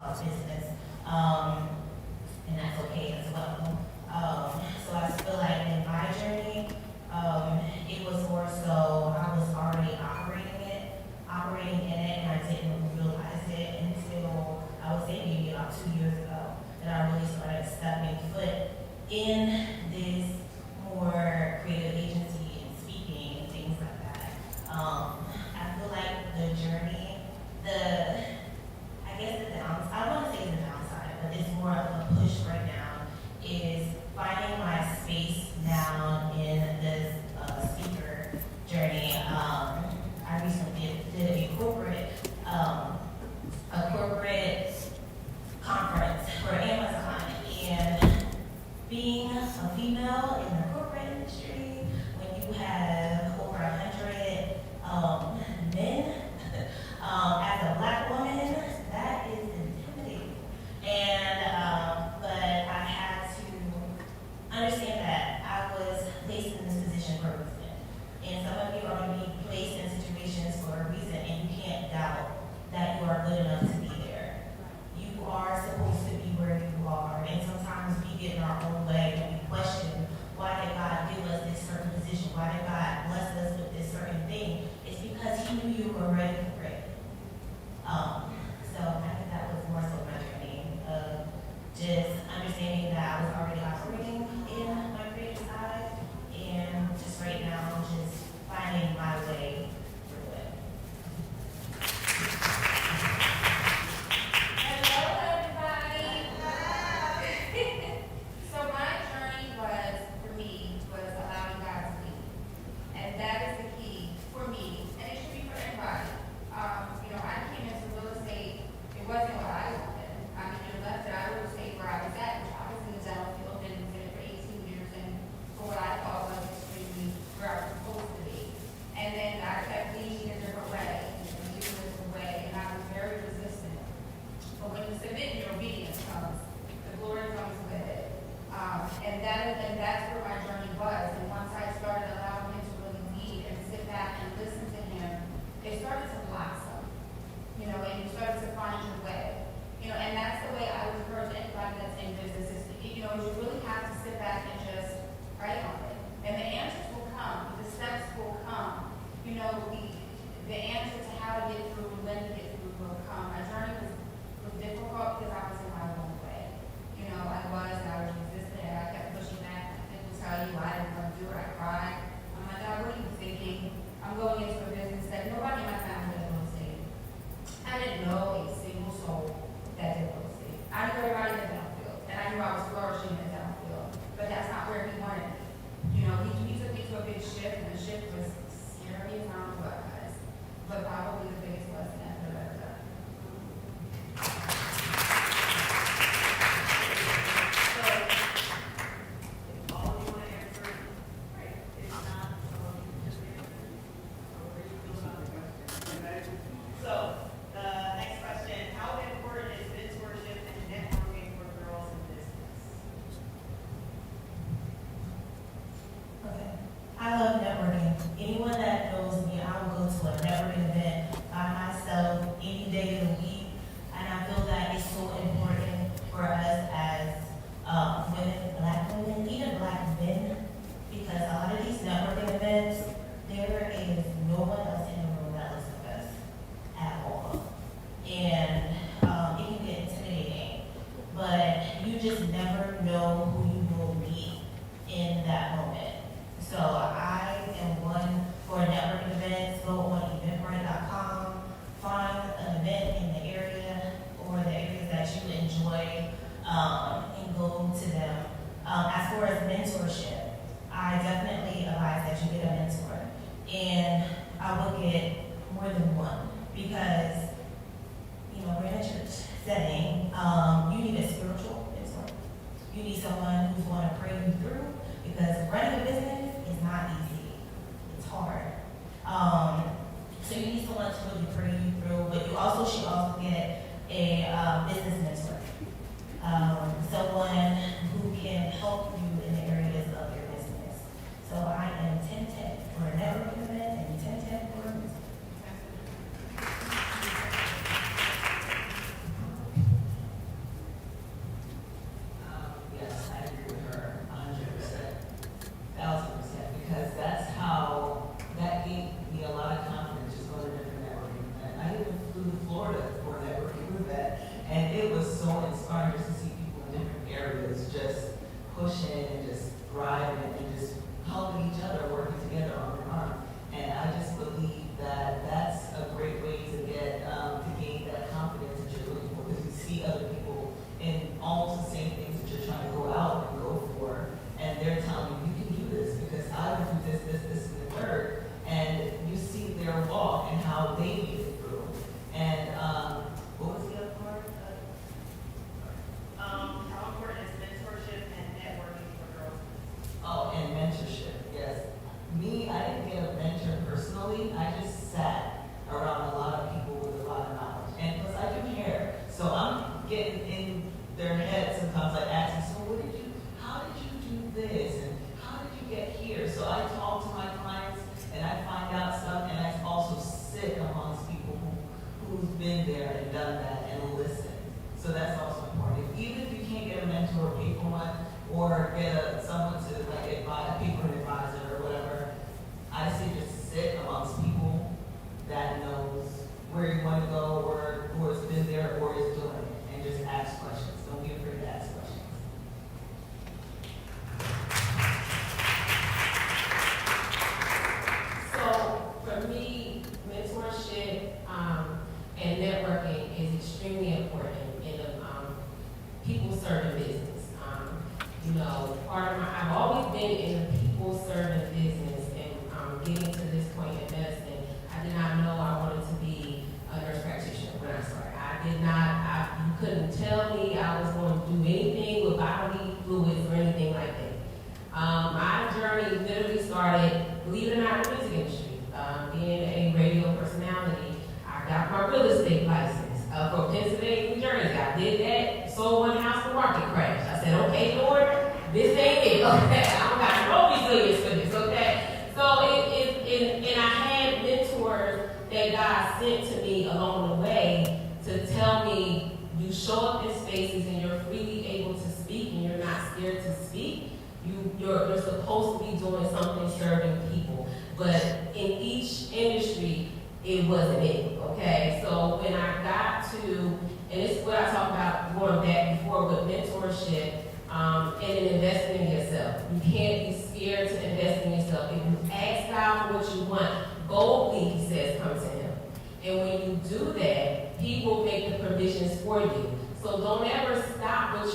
business, and that's okay as well. So I feel like in my journey, it was more so I was already operating in it, and I didn't realize it until I would say maybe about 2 years ago that I really started stepping foot in this more creative agency and speaking and things like that. I feel like the journey, I guess the downside, I don't want to say the downside, but it's more of a push right now, is finding my space now in this speaker journey. I recently did a corporate conference for Amazon, and being a female in the corporate industry, when you have over 100 men, as a Black woman, that is intimidating. And but I had to understand that I was placed in this position for a reason. And some of you are going to be placed in situations for a reason, and you can't doubt that you are good enough to be there. You are supposed to be where you are, and sometimes we get in our own way and we question, why did God give us this certain position? Why did God bless us with this certain thing? It's because He knew you were ready for it. So I think that was more so my journey of just understanding that I was already operating in my creative side, and just right now just finding my way through it. Hello, everybody. So my journey for me, allowing God to lead. And that is the key for me, and it should be for everybody. I came into real estate, it wasn't what I wanted. Left it out of real estate where I was at, which I was in the Zelle field and was in it for 18 years, and for what I thought was extremely where I was supposed to be. And then I kept leading a different way, and I was very resistant. But when you submit, your obedience comes. The glory comes with it. And that's where my journey was. And once I started allowing Him to really lead and sit back and listen to Him, it started to blossom. And you started to find your way. And that's the way I would encourage anybody that's in business is, you really have to sit back and just write on it. And the answers will come. The steps will come. The answer to how to get through, when to get through will come. My journey was difficult because I was in my own way. I was resistant, and I kept pushing back. People tell you I didn't want to do it. I cried. I'm like, God, what are you thinking? I'm going into a business that nobody in my family does real estate. I didn't know a single soul that did real estate. I knew everybody in the downfield, and I knew I was flourishing in the downfield, but that's not where He wanted me. He took me to a big shift, and the shift was scary as I don't know what it was, but probably the biggest lesson I've ever done. So, all of you want to answer? Great. If not, just answer. However you feel about the question. Okay? So, the next question, how important is mentorship and networking for girls in business? Okay. I love networking. Anyone that knows me, I will go to a networking event by myself any day of the week. And I feel that it's so important for us as women, Black women, even Black men, because a lot of these networking events, there is no one else in the room that looks like us at all. And it can get intimidating, but you just never know who you will meet in that moment. So I am one for networking events. Go on eventbrite.com, find an event in the area or the areas that you enjoy, and go to them. As far as mentorship, I definitely advise that you get a mentor, and I will get more than one because we're in a church setting. You need a spiritual mentor. You need someone who's going to pray you through, because running a business is not easy. It's hard. So you need someone to really pray you through, but you also should also get a business mentor. Someone who can help you in the areas of your business. So I am 10-10 for a networking event and 10-10 for a business. been there and done that and listened. So that's also important. Even if you can't get a mentor or pay for one, or get someone to like advise, pay for an advisor or whatever, I say just sit amongst people that knows where you want to go, or who has been there or is doing it, and just ask questions. Don't be afraid to ask questions. So for me, mentorship and networking is extremely important in a people-serving business. I've always been in a people-serving business, and getting to this point in medicine, I did not know I wanted to be a nurse practitioner when I started. You couldn't tell me I was going to do anything with bodily fluids or anything like that. My journey literally started, believe it or not, in the music industry. Being a radio personality, I got my real estate license from Pennsylvania, New Jersey. I did that, sold one house, the market crashed. I said, okay, Lord, this ain't it, okay? I don't got no resilience for this, okay? So and I had mentors that God sent to me along the way to tell me, you show up in spaces and you're freely able to speak and you're not scared to speak. You're supposed to be doing something serving people. But in each industry, it wasn't it, okay? So when I got to, and this is what I talked about going back before with mentorship, and in investing in yourself. You can't be scared to invest in yourself. If you ask God for what you want, boldly, he says, come to him. And when you do that, he will make the provisions for you. So don't ever stop what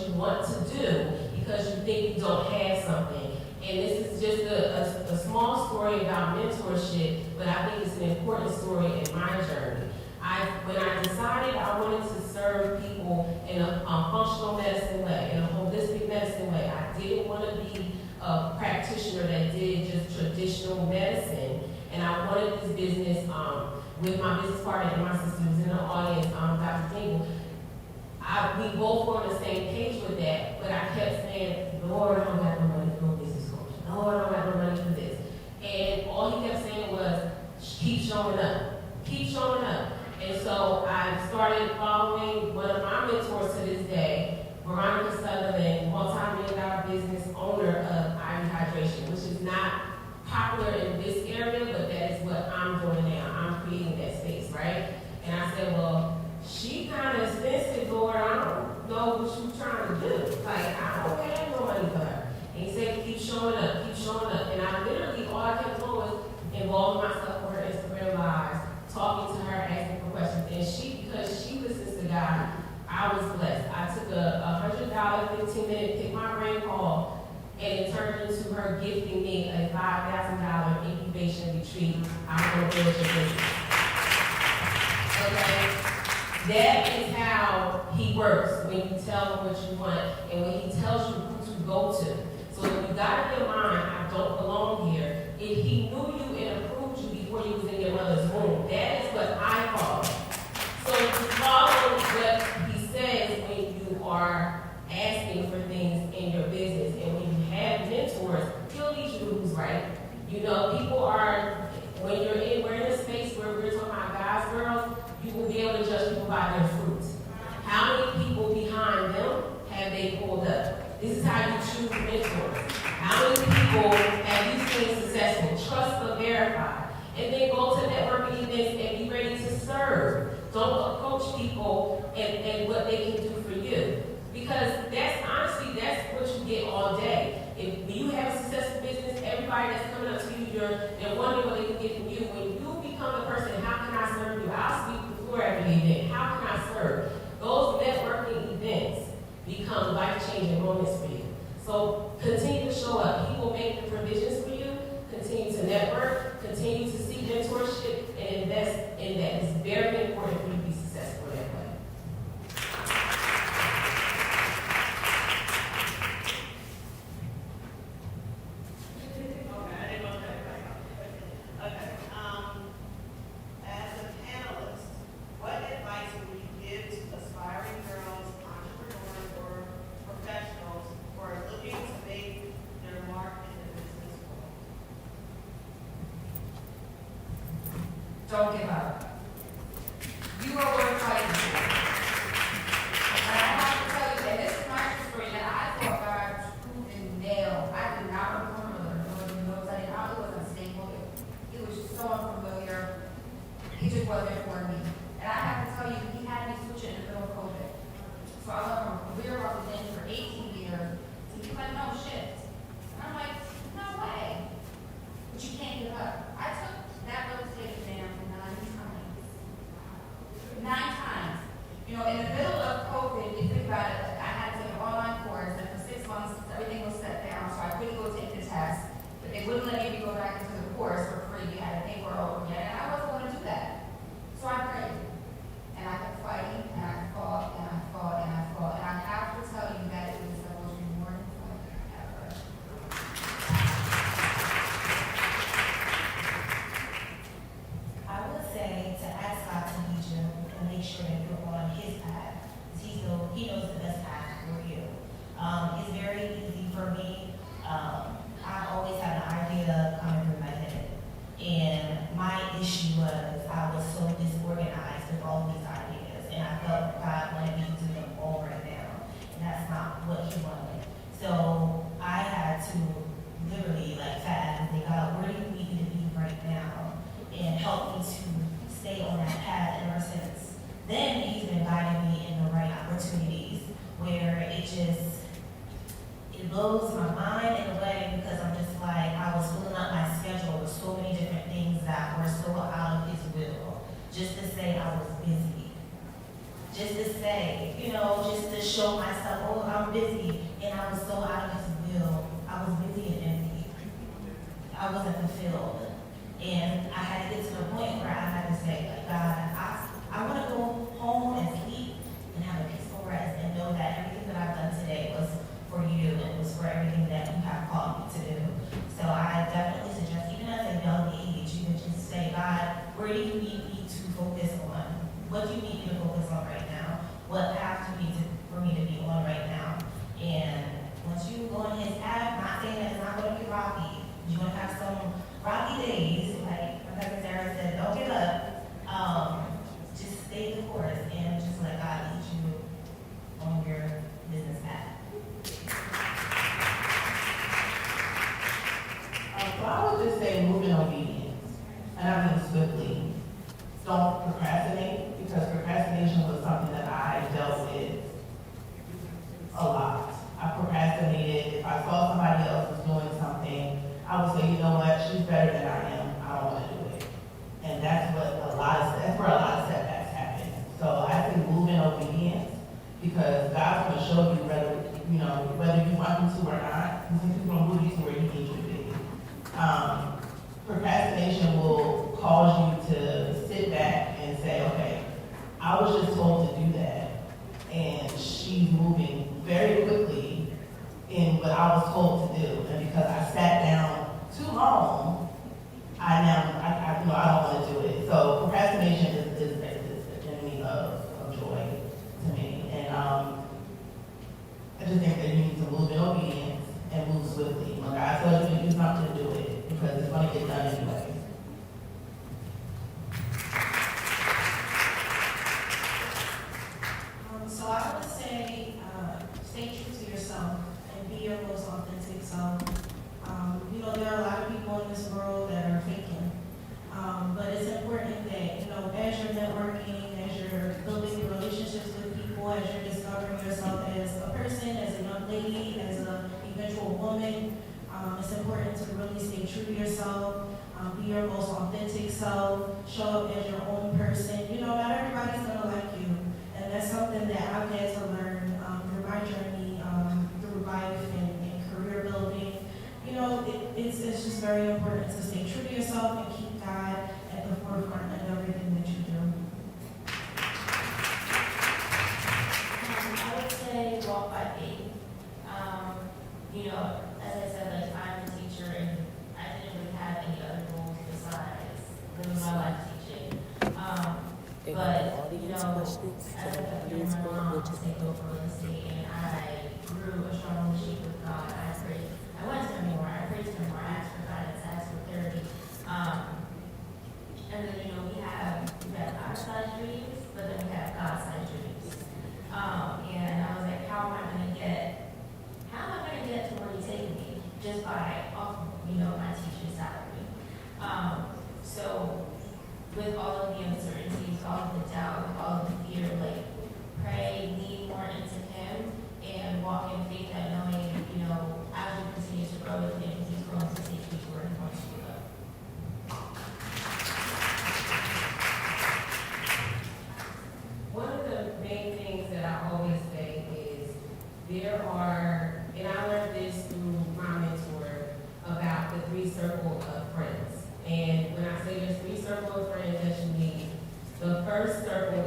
you want to do because you think you don't have something. And this is just a small story about mentorship, but I think it's an important story in my journey. When I decided I wanted to serve people in a functional medicine way, in a holistic medicine way, I didn't want to be a practitioner that did just traditional medicine. And I wanted this business with my business partner and my sister who's in the audience, Dr. Dingle. We both were on the same page with that, but I kept saying, Lord, I don't got no money for a business coach. Lord, I don't got no money for this. And all he kept saying was, keep showing up. Keep showing up. And so I started following one of my mentors to this day, Veronica Sutherland, multi-million-dollar business owner of IV Hydration, which is not popular in this area, but that is what I'm doing now. I'm creating that space, right? And I said, well, she kind of expensive, Lord. I don't know what you're trying to do. Like, I don't have no money for her. And he said, keep showing up, keep showing up. And I literally, all I kept doing was involving myself with her Instagram lives, talking to her, asking for questions. And because she listens to God, I was blessed. I took a $100, 15-minute pick my brain call, and it turned into her gifting me a $5,000 incubation retreat. I'm going to build your business. Okay? That is how he works when you tell him what you want and when he tells you who to go to. So if you got in your mind, I don't belong here, if he knew you and approved you before you was in your mother's womb, that is what I follow. So if you follow what he says when you are asking for things in your business, and when you have mentors, he'll lead you to who's right. People are, we're in a space where we're talking about guys, girls, you will be able to judge people by their fruits. How many people behind them have they pulled up? This is how you choose mentors. How many people have you seen successful? Trust but verify. And then go to networking events and be ready to serve. Don't approach people and what they can do for you. Because that's what you get all day. If you have a successful business, everybody that's coming up to you, they're wondering what they can get from you. When you become the person, how can I serve you? I'll speak before every event. How can I serve? Those networking events become life-changing moments for you. So continue to show up. He will make the provisions for you. Continue to network. Continue to seek mentorship and invest in that. It's very important for you to be successful that way. Okay, I didn't know that. Okay, as a panelist, And I have to tell you, he had me switch it in the middle of COVID. So I went from career representative for 18 years to he's like, no, shift. And I'm like, no way. But you can't give up. I took that real estate exam 9 times. 9 times. You know, in the middle of COVID, you think about it, like I had to take an online course, and for 6 months, everything was set down, so I couldn't go take the test. But they wouldn't let me go back into the course for free. You had to pay for it over again, and I wasn't going to do that. So I prayed. And I kept fighting, and I fought, and I fought, and I fought. And I have to tell you that it was the most rewarding fight ever. I would say to ask God to lead you and make sure that you're on His path. 'Cause He knows the best path for you. It's very easy for me. I always had an idea coming through my head. And my issue was I was so disorganized with all these ideas. And I felt God wanted me to do them all right now. And that's not what He wanted. So I had to literally fast and say, God, where do you need me to be right now? And help me to stay on that path. And ever since then, He's been guiding me in the right opportunities where it blows my mind in a way because I'm just like, I was filling up my schedule with so many different things that were so out of His will. Just to say I was busy. Just to say, just to show myself, oh, I'm busy. And I was so out of His will. I was busy and empty. I wasn't fulfilled. And I had to get to the point where I had to say, God, I want to go home and sleep and have a peaceful rest and know that everything that I've done today was for you and was for everything that you have called me to do. So I definitely suggest, even at a young age, you can just say, God, where do you need me to focus on? What do you need me to focus on right now? What path do you need for me to be on right now? And once you go on His path, not saying that it's not going to be rocky. You're going to have some rocky days, like my cousin Sarah said, don't give up. Just stay the course and just let God lead you on your business path. So I would just say move in obedience, and I mean swiftly. Don't procrastinate, because procrastination was something that I dealt with a lot. I procrastinated. If I saw somebody else was doing something, I would say, you know what, she's better than I am. I don't want to do it. And that's where a lot of setbacks happen. So I say move in obedience, because God's going to show you whether you want Him to or not. He's going to move you to where He needs you to be. Procrastination will cause you to sit back and say, okay, I was just told to do that, and she's moving very quickly in what I was told to do, and because I sat down too long, I don't want to do it. So procrastination is the enemy of joy to me, and I just think that you need to move in obedience and move swiftly. When God tells you to do something, do it, because it's going to get done anyway. So I would say, stay true to yourself and be your most authentic self. There are a lot of people in this world that are faking. But it's important that, as you're networking, as you're building relationships with people, as you're discovering yourself as a person, as a young lady, as an eventual woman, it's important to really stay true to yourself, be your most authentic self, show up as your own person. Not everybody's going to like you. And that's something that I've had to learn through my journey, through life and career building. It's just very important to stay true to yourself and keep God at the forefront of everything that you do. I would say walk by faith. As I said, I'm a teacher and I didn't really have any other goals besides living my life teaching. As I got to my mom to take over real estate, and I grew a strong relationship with God. I prayed. I went to Him more. I prayed to Him more. I asked for guidance. I asked for clarity. And then we have our side dreams, but then we have God's side dreams. And I was like, how am I going to get to where He's taking me? Just by my teaching salary. So with all of the uncertainties, all of the doubt,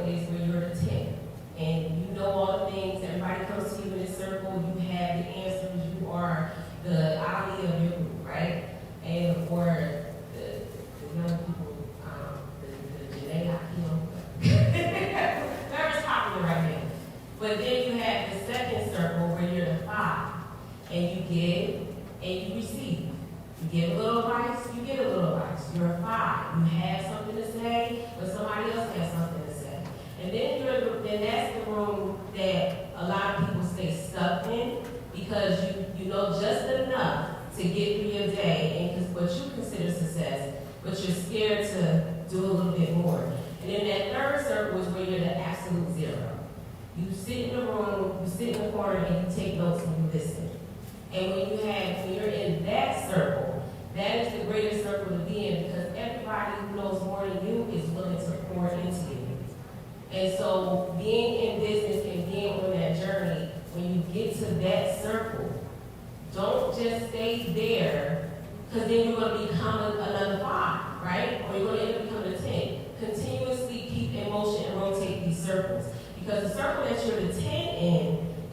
is where you're the 10. And you know all the things, everybody comes to you in a circle, you have the answers, you are the Ali of your group, right? And or the young people, the Janae, very popular right now. But then you have the second circle where you're the 5, and you give and you receive. You give a little advice, you get a little advice. You're a 5. You have something to say, but somebody else has something to say. And then that's the room that a lot of people stay stuck in because you know just enough to get through your day and what you consider success, but you're scared to do a little bit more. And then that third circle is where you're the absolute 0. You sit in the room, you sit in the corner, and you take notes and you listen. And when you're in that circle, that is the greatest circle to be in because everybody who knows more than you is willing to pour into you. And so being in business and being on that journey, when you get to that circle, don't just stay there because then you're going to become another 5, right? Or you're going to end up becoming a 10. Continuously keep in motion and rotate these circles. Because the circle that you're the 10 in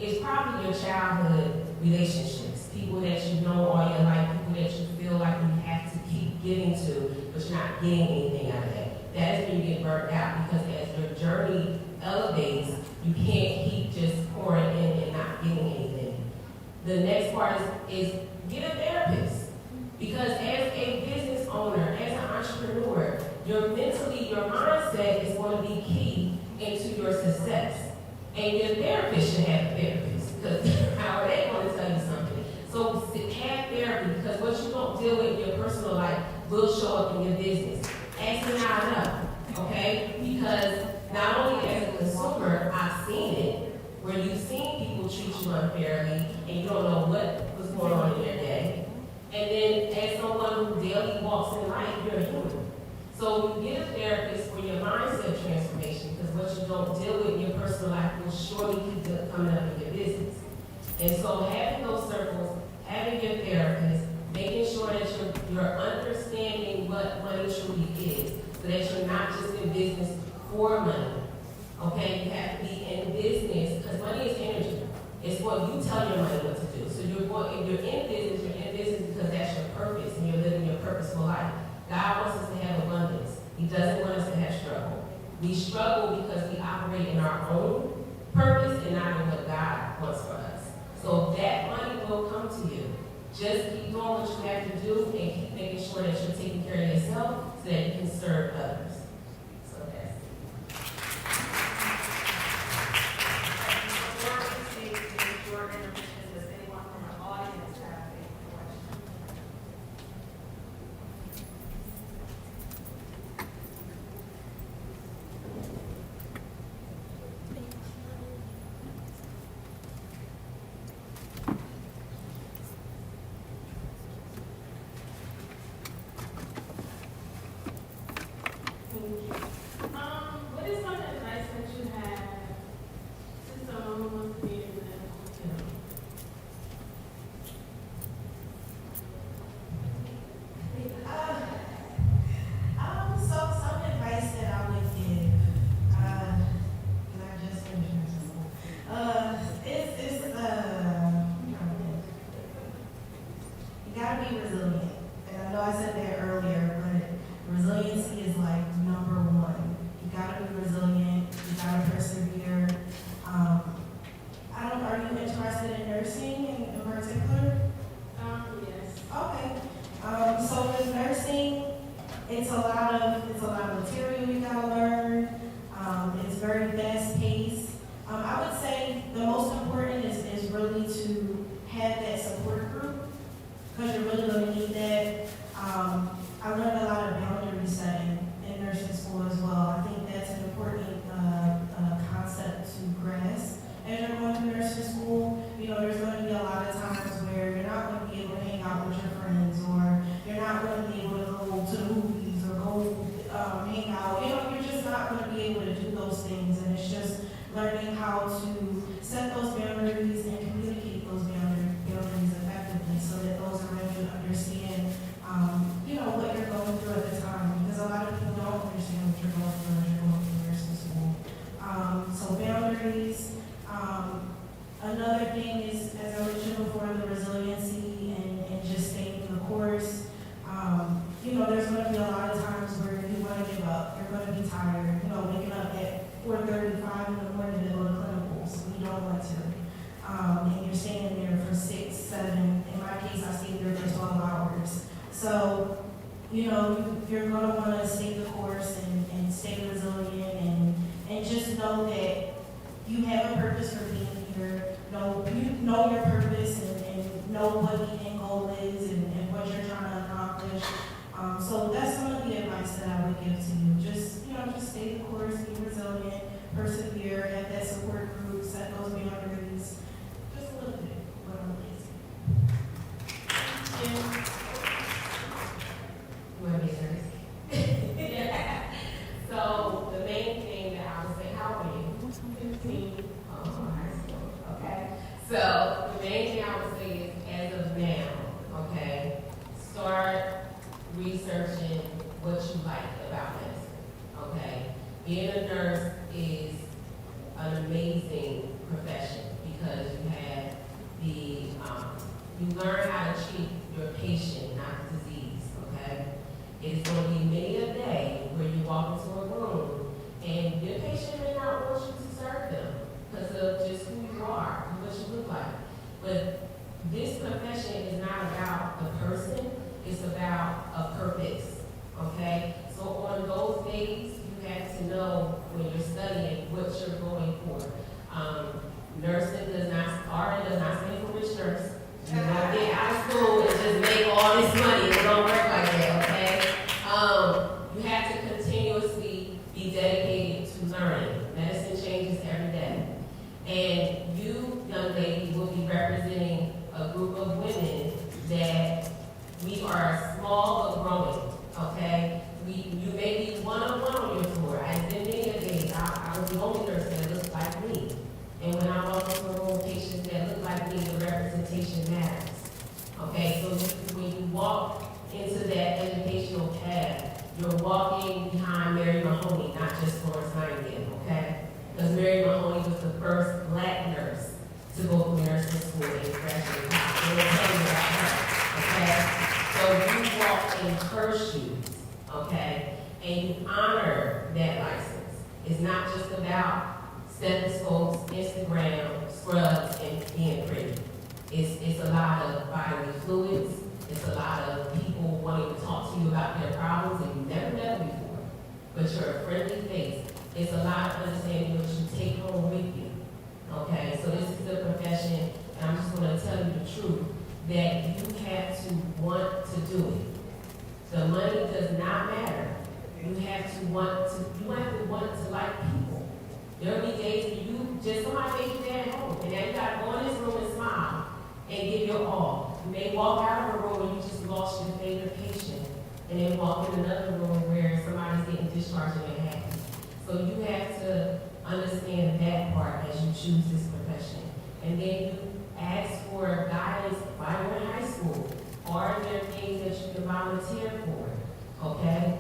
is probably your childhood relationships. People that you know all your life, people that you feel like you have to keep getting to, but you're not getting anything out of that. That is when you get burnt out because as your journey elevates, you can't keep just pouring in and not getting anything. The next part is get a therapist. Because as a business owner, as an entrepreneur, your mindset is going to be key into your success. And your therapist should have a therapist. Because how are they going to tell you something? So have therapy because what you don't deal with in your personal life will show up in your business. Ask me how I know, okay? Because not only as a consumer, I've seen it, where you've seen people treat you unfairly and you don't know what was going on in their day. And then as someone who daily walks in life, you're a human. So you get a therapist for your mindset transformation because what you don't deal with in your personal life will surely keep coming up in your business. And so having those circles, having your therapist, making sure that you're understanding what money truly is, so that you're not just in business for money. Okay, you have to be in business because money is energy. It's what you tell your money what to do. So if you're in business because that's your purpose and you're living your purposeful life. God wants us to have abundance. He doesn't want us to have struggle. We struggle because we operate in our own purpose and not in what God wants for us. So that money will come to you. Just keep doing what you have to do and keep making sure that you're taking care of yourself so that you can serve others. So that's it. Before we take a short intermission, does anyone from the audience have a question? What is some advice that you have to someone who wants to be in the hotel? So some advice that I would give, because I just finished you gotta be resilient. And I know I said that earlier, but resiliency is like number 1. You gotta be resilient, you gotta persevere. Are you interested in nursing in particular? Yes. Okay. So with nursing, it's a lot of material you gotta learn. It's very fast paced. I would say the most important is really to have that support group because you're really gonna need that. I learned a lot of boundary setting in nursing school as well. I think that's an important concept to grasp as you're going through nursing school. You know, there's going to be a lot of times where you're not going to be able to hang out with your friends, or you're not going to be able to go to the movies or go hang out. You know, you're just not going to be able to do those things, and it's just learning how to set those boundaries and communicate those boundaries effectively so that those around you understand what you're going through at the time, because a lot of people don't understand what you're going through as you're going through nursing school. another thing is, as I mentioned before, the resiliency and just staying the course. You know, there's going to be a lot of times where you want to give up. You're going to be tired. You know, waking up at 4:35 in the morning to go to clinicals. You don't want to. And you're staying there for 6, 7. In my case, I stayed there for 12 hours. So, you know, you're going to want to stay the course and stay resilient and just know that you have a purpose for being here. You know your purpose and know what the end goal is and what you're trying to accomplish. So that's some of the advice that I would give to you. Just, you know, just stay the course, be resilient, persevere, have that support group, set those boundaries. Just a little bit, what I'm You want me to say? Yeah. So the main thing that I would say, how old are you? 15. Oh, high school. Okay. So the main thing I would say is, as of now, okay, start researching what you like about medicine. Okay. Being a nurse is an amazing profession because you have you learn how to treat your patient, not the disease. Okay. It is going to be many a day where you walk into a room and your patient may not want you to serve them because of just who you are and what you look like. But this profession is not about the person, it's about a purpose, okay? So on those days, you have to know when you're studying what you're going for. Nursing does not stand for rich nurse. You don't get out of school and just make all this money. It don't work like that, okay? You have to continuously be dedicated to learning. Medicine changes every day. And you, young lady, will be representing a group of women that we are small but growing, okay? You may be one-on-one on your tour. I've been many a days. I was the only nurse that looked like me. And when I walk into a room of patients that look like me, the representation matters. Okay, so when you walk into that educational path, you're walking behind Mary Mahoney, not just Florence Nightingale, okay? Because Mary Mahoney was the first black nurse to go through nursing school and graduate college. They will tell you about her, okay? So you walk in her shoes, okay? And you honor that license. It's not just about stethoscopes, Instagram, scrubs, and being pretty. It's a lot of bodily fluids. It's a lot of people wanting to talk to you about their problems that you've never met before, but you're a friendly face. It's a lot of understanding what you take home with you. Okay, so this is a profession, and I'm just going to tell you the truth, that you have to want to do it. The money does not matter. You have to want to like people. There will be days when you just somebody make you stay at home, and then you got to go in this room and smile and give your all. You may walk out of a room and you just lost your favorite patient, and then walk in another room where somebody's getting discharged and they're happy. So you have to understand that part as you choose this profession. And then you ask for guidance while you're in high school. Are there things that you can volunteer for? Okay?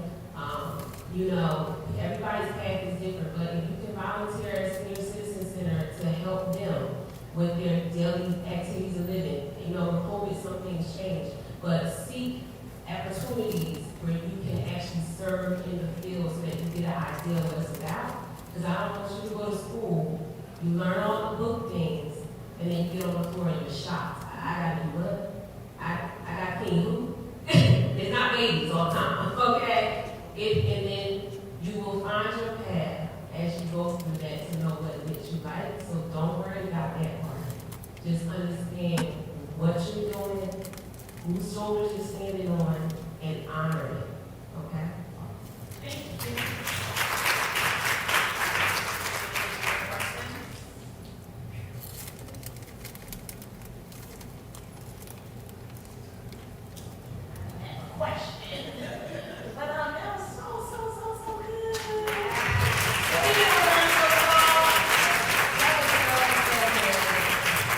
You know, everybody's path is different, but if you can volunteer at Senior Citizen Center to help them with their daily activities of living, you know, with COVID, some things change, but seek opportunities where you can actually serve in the field so that you get an idea of what it's about. Because I don't want you to go to school, you learn all the book things, and then you get on the floor and you're shocked. I gotta do what? I gotta clean who? It's not babies all the time, okay? And then you will find your path as you go through that to know what it is you like. So don't worry about that part. Just understand what you're doing, whose shoulders you're standing on, and honor it. Okay? Thank you. Question. But that was so good.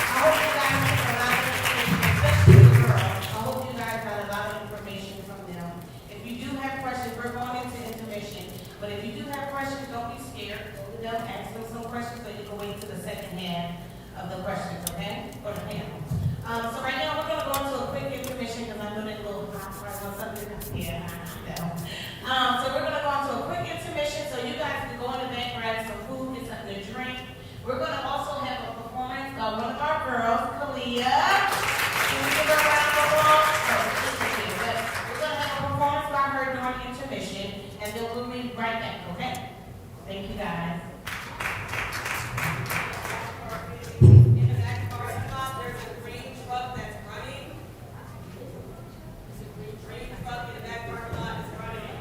I hope you guys get a lot of information, especially the girls. I hope you guys got a lot of information from them. If you do have questions, we're going into intermission, but if you do have questions, don't be scared. Go to them, ask them some questions so you can wait to the second half. of the questions, okay? Or the panel. So right now, we're gonna go into a quick intermission, because I know that little hot right on something. Yeah, I know. So we're gonna go into a quick intermission, so you guys can go in the back, grab some food, get something to drink. We're gonna also have a performance by one of our girls, Kalia. Can we give her a round of applause? We're gonna have a performance by her during intermission, and then we'll be right back, okay? Thank you, guys. In the back parking lot, there's a green truck that's running. There's a green truck in the back parking lot that's running.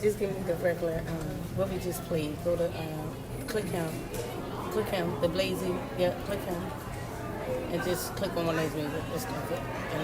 Just give me the regular, what we just played. Go to, click him, the blazing, yeah, click him. And just click on one of those music, just click it, and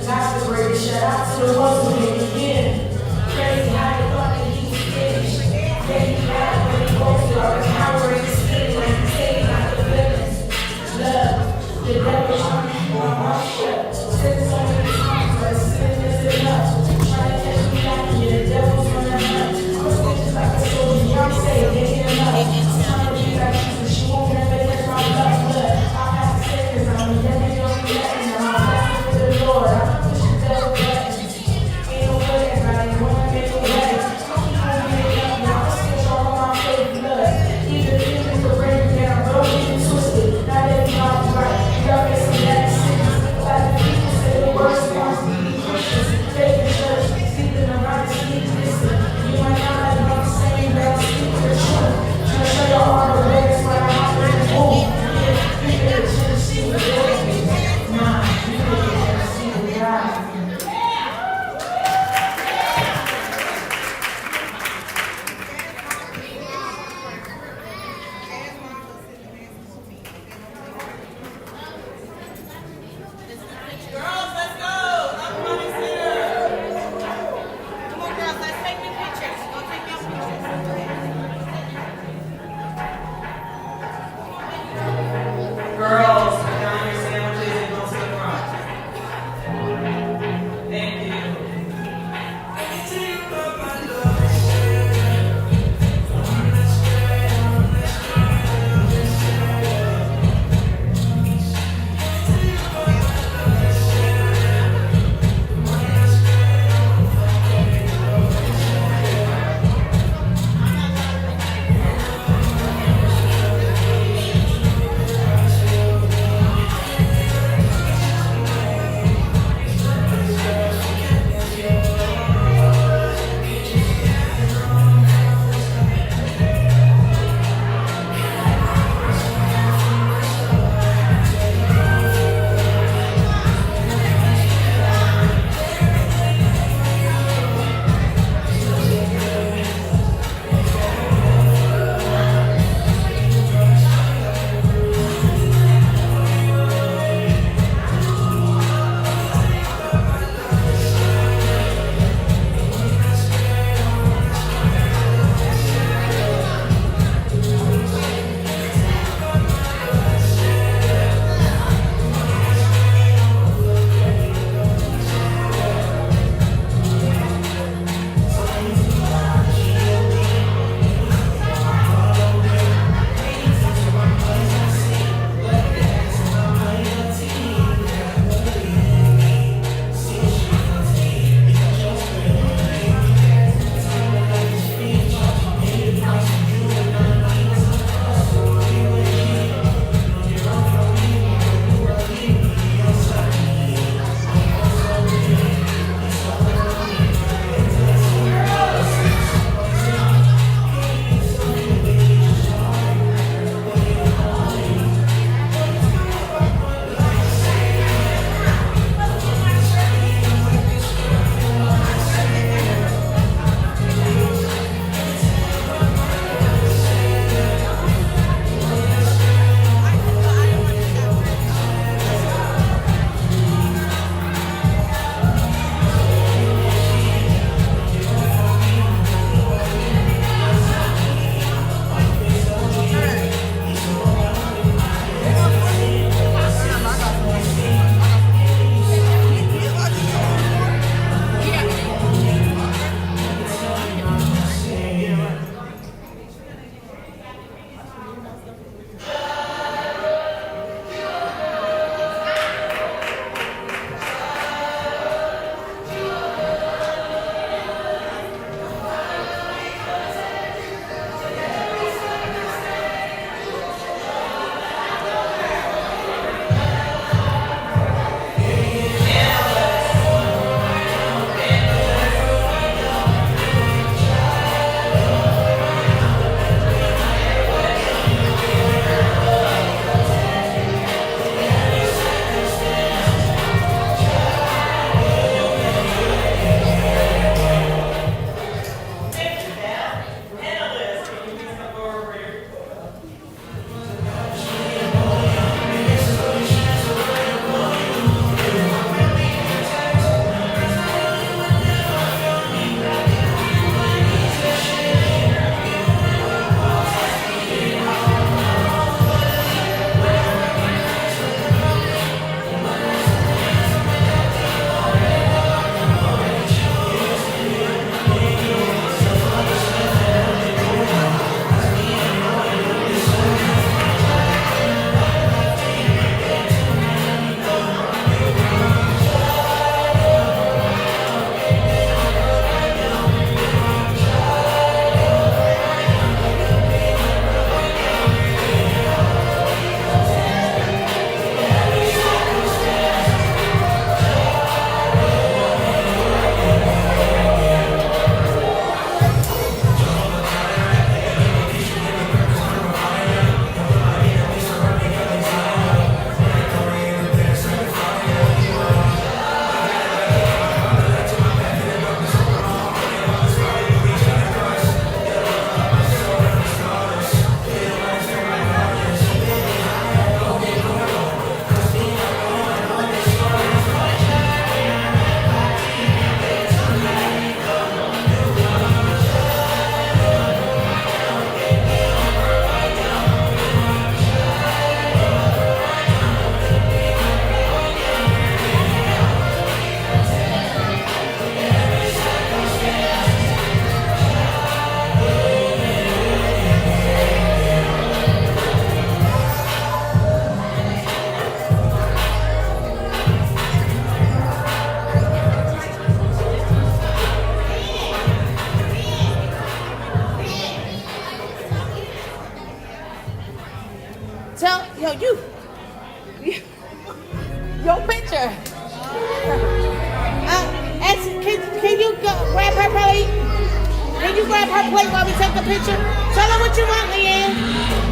not the greatest. Shout out to the ones who didn't begin. Crazy how they thought that he was finished. Then he got when he posted all the power in his skin, like he's taking out the feelings. Love, the devil trying to keep on my shit. Said so many times, but sin is enough. Trying to catch me out here, the devil's running up. I'm a snitch just like a soldier, Beyonce, they get enough. Trying to be like Jesus, she won't never catch my love, but I pass the seconds, I'm never young yet, and I'm blessed with the Lord. I'm pushing devil buttons. Ain't no way, everybody wanna make a way. I keep on getting up, and I'm still strong on my faith blood. Even grab her plate while we take a picture? Tell her what you want, Leanne.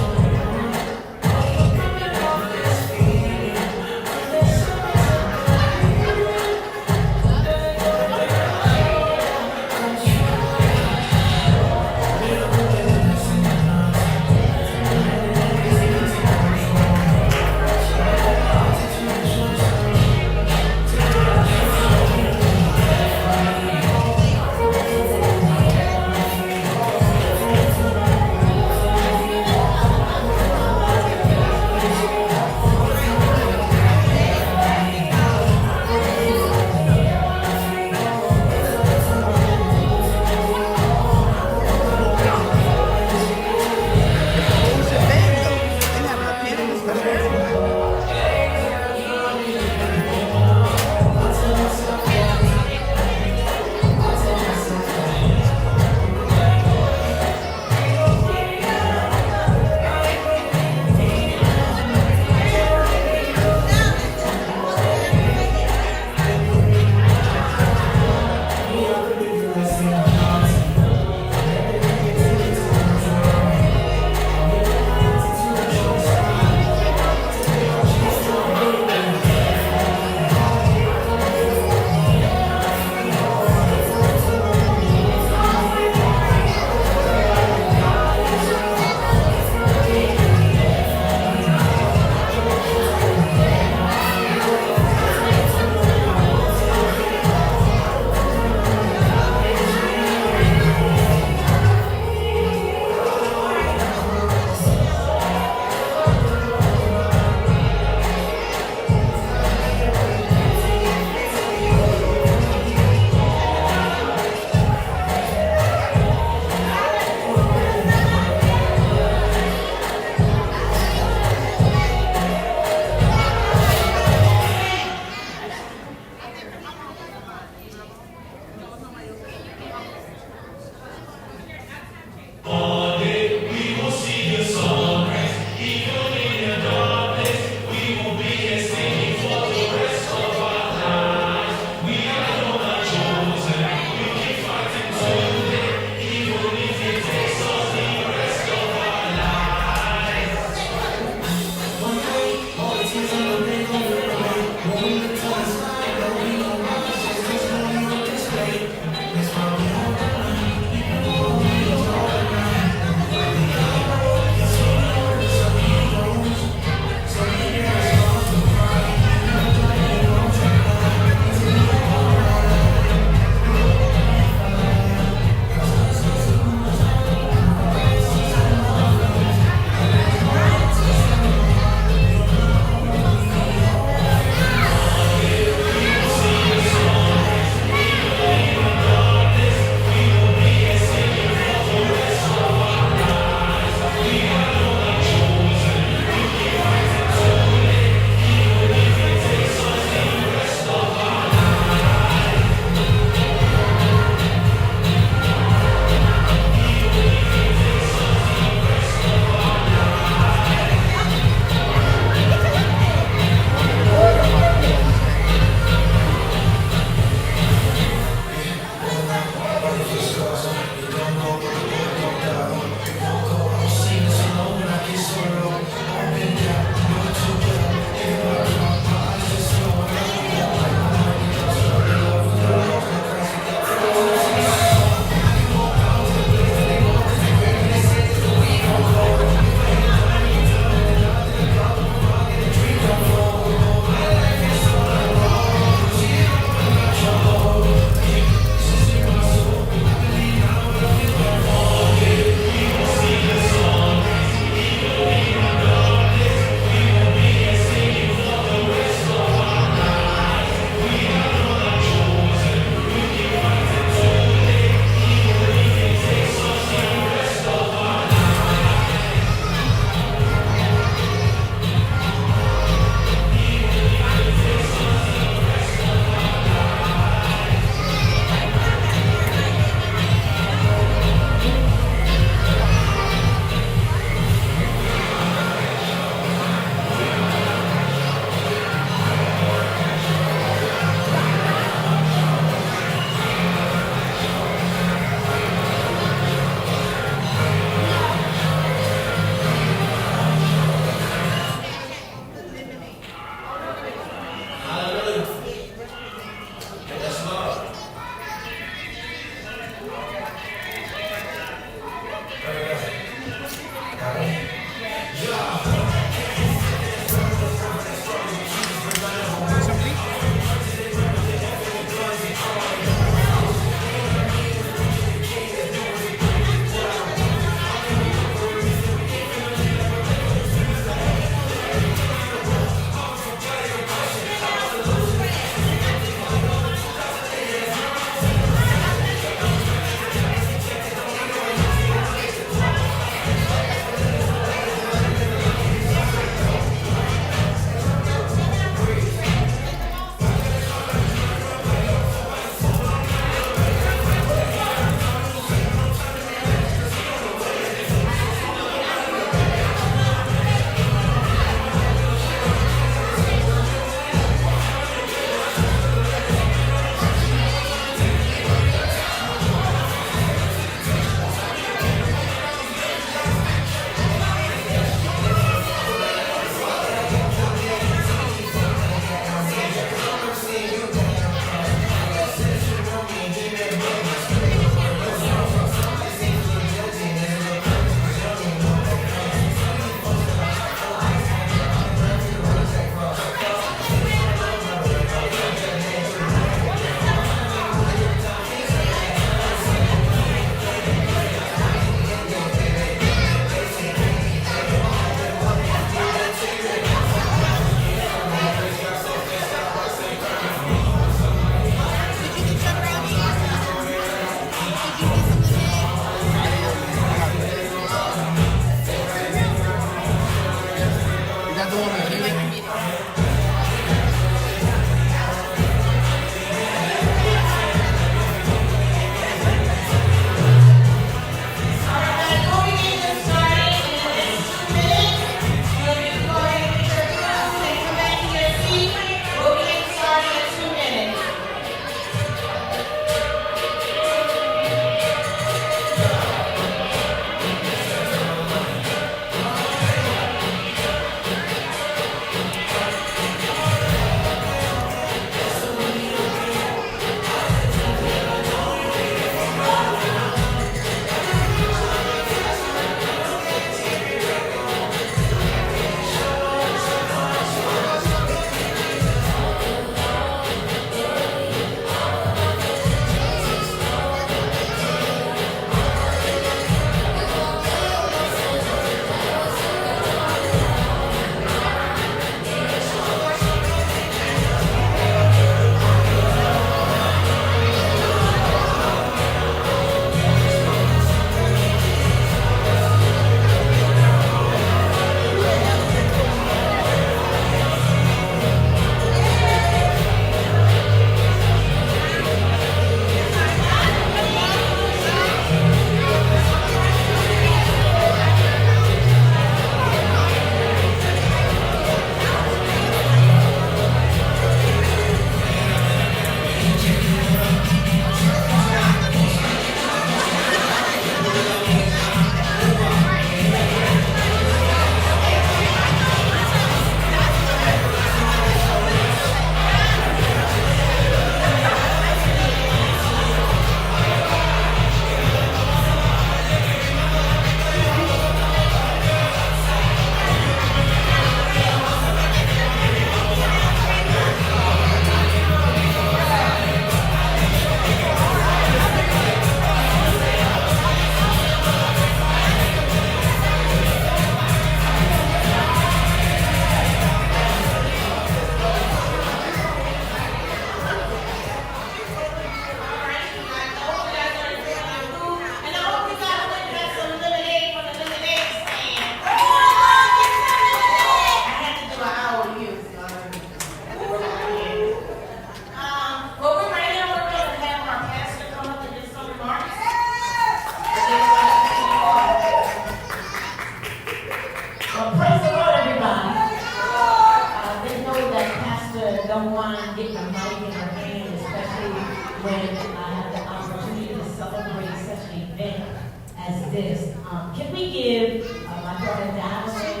this. Can we give my brother Davin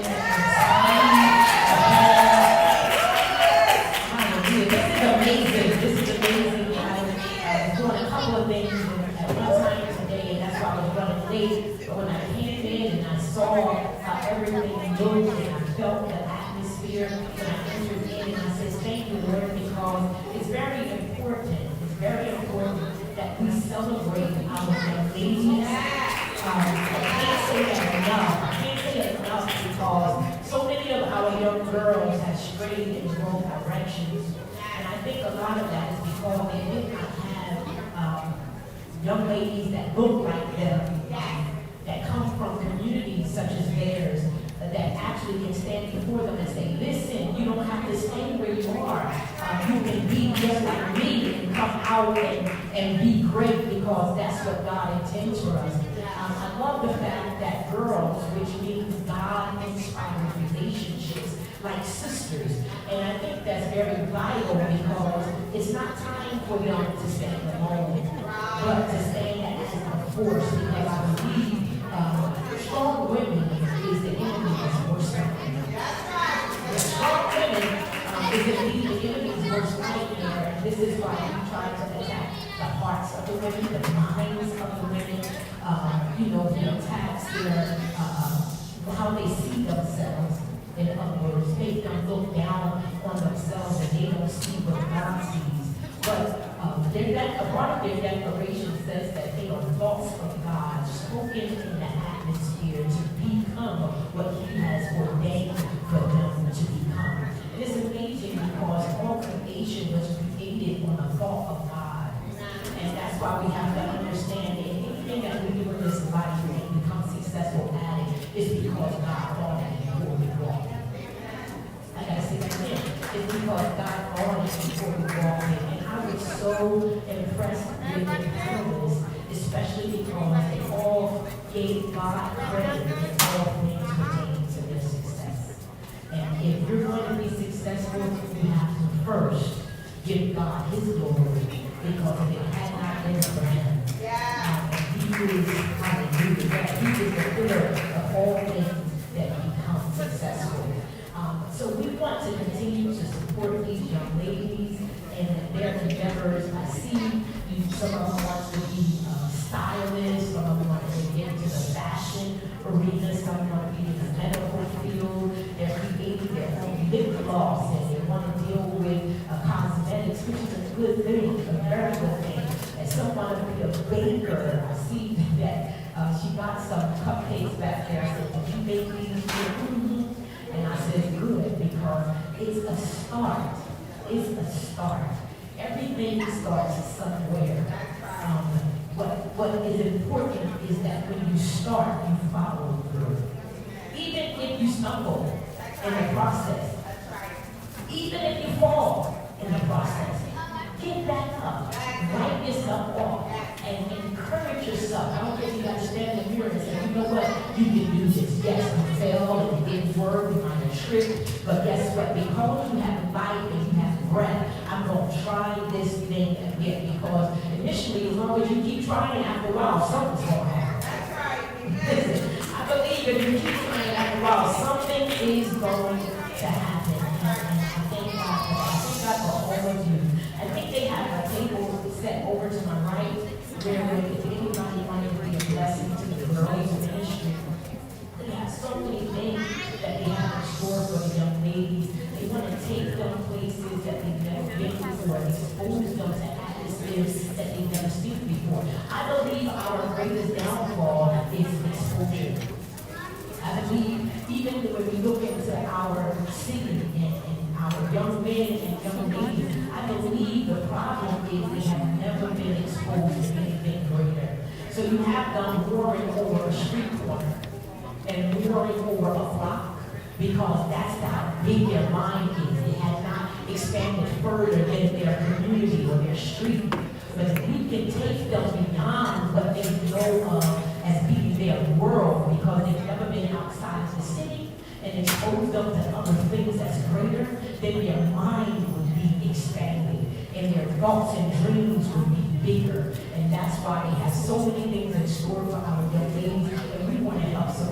This is amazing. This is amazing. I was doing a couple of things at one time today, and that's why I was running late. But when I came in and I saw how everything moved and I felt the atmosphere when I entered in, and I said, thank you, Lord, because it's very important. It's very important that we celebrate our young ladies. I can't say that enough. I can't say that enough because so many of our young girls have strayed in wrong directions. And I think a lot of that is because they did not have young ladies that look like them, that come from communities such as theirs, that actually can stand before them and say, listen, you don't have to stay where you are. You can be just like me and come out and be great because that's what God intends for us. I love the fact that girls, which means God-inspired relationships, like sisters. And I think that's very vital because it's not time for them to stand alone, but to stand as a force, because I believe strong women is the enemy's worst nightmare. Strong women is indeed the enemy's worst nightmare. And this is why we try to attack the hearts of the women, the minds of the women, the attacks, how they see themselves. In other words, make them look down on themselves and they don't see what God sees. But a part of their declaration says that they are thoughts of God spoken in the atmosphere to become what He has ordained for them to become. And it's amazing because all creation was created on the thought of God. And that's why we have to understand that anything that we do in this life and become successful at it is because God thought it before we walk. I gotta say that again. It's because God thought it before we walk in. And I was so impressed with the panelists, especially because they all gave God credit in all things pertaining to their success. And if you're going to be successful, you have to first give God His glory, because if it had not been for Him, He is, hallelujah, He is the pillar of all things that become successful. So we want to continue to support these young ladies and their endeavors. I see some of them want to be stylists, some of them want to get into the fashion arena, some want to be in the medical field. They're creating their own lip gloss and they want to deal with cosmetics, which is a good thing, a very good thing. And some want to be a baker. I see that she got some cupcakes back there. I said, did you make these? And I said, good, because it's a start. It's a start. Everything starts somewhere. What is important is that when you start, you follow through. Even if you stumble in the process, even if you fall in the process, get back up, wipe yourself off, and encourage yourself. I don't care if you got to stand in the mirror and say, you know what, you can do this. Yes, you failed and it didn't work, you might have tripped, but guess what? Because you have life and you have breath, I'm going to try this thing again, because initially, as long as you keep trying, after a while, something's going to happen. That's right. Listen, I believe if you keep trying, after a while, something is going to happen. And I thank God for that. I thank God for all of you. I think they have a table set over to my right, where if anybody wanted to be a blessing to the girls ministry, they have so many things that they have in store for the young ladies. They want to take them places that they've never been before, expose them to atmospheres that they've never seen before. I believe our greatest downfall is exposure. I believe even when we look into our city and our young men and young ladies, I believe the problem is they have never been exposed to anything greater. So you have them warring over a street corner and warring over a block, because that's how big their mind is. It has not expanded further than their community or their street. But if we can take them beyond what they know of as being their world, because they've never been outside of the city, and expose them to other things that's greater, then their mind would be expanded, and their thoughts and dreams would be bigger. And that's why they have so many things in store for our young ladies.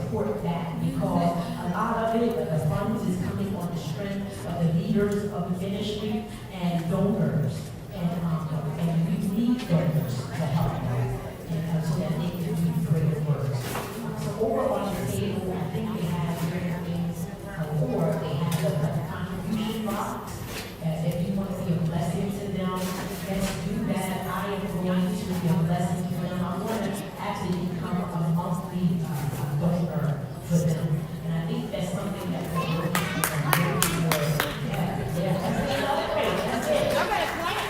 support that because a lot of it, the funds is coming on the strength of the leaders of the ministry and donors. And we need donors to help them and so that they can do greater works. So over on the table, I think they have different things, or they have a contribution box. If you want to be a blessing to them, let's do that. I am going to be a blessing to them. I'm going to actually become a monthly donor for them. And I think that's something that we're working on. That's it.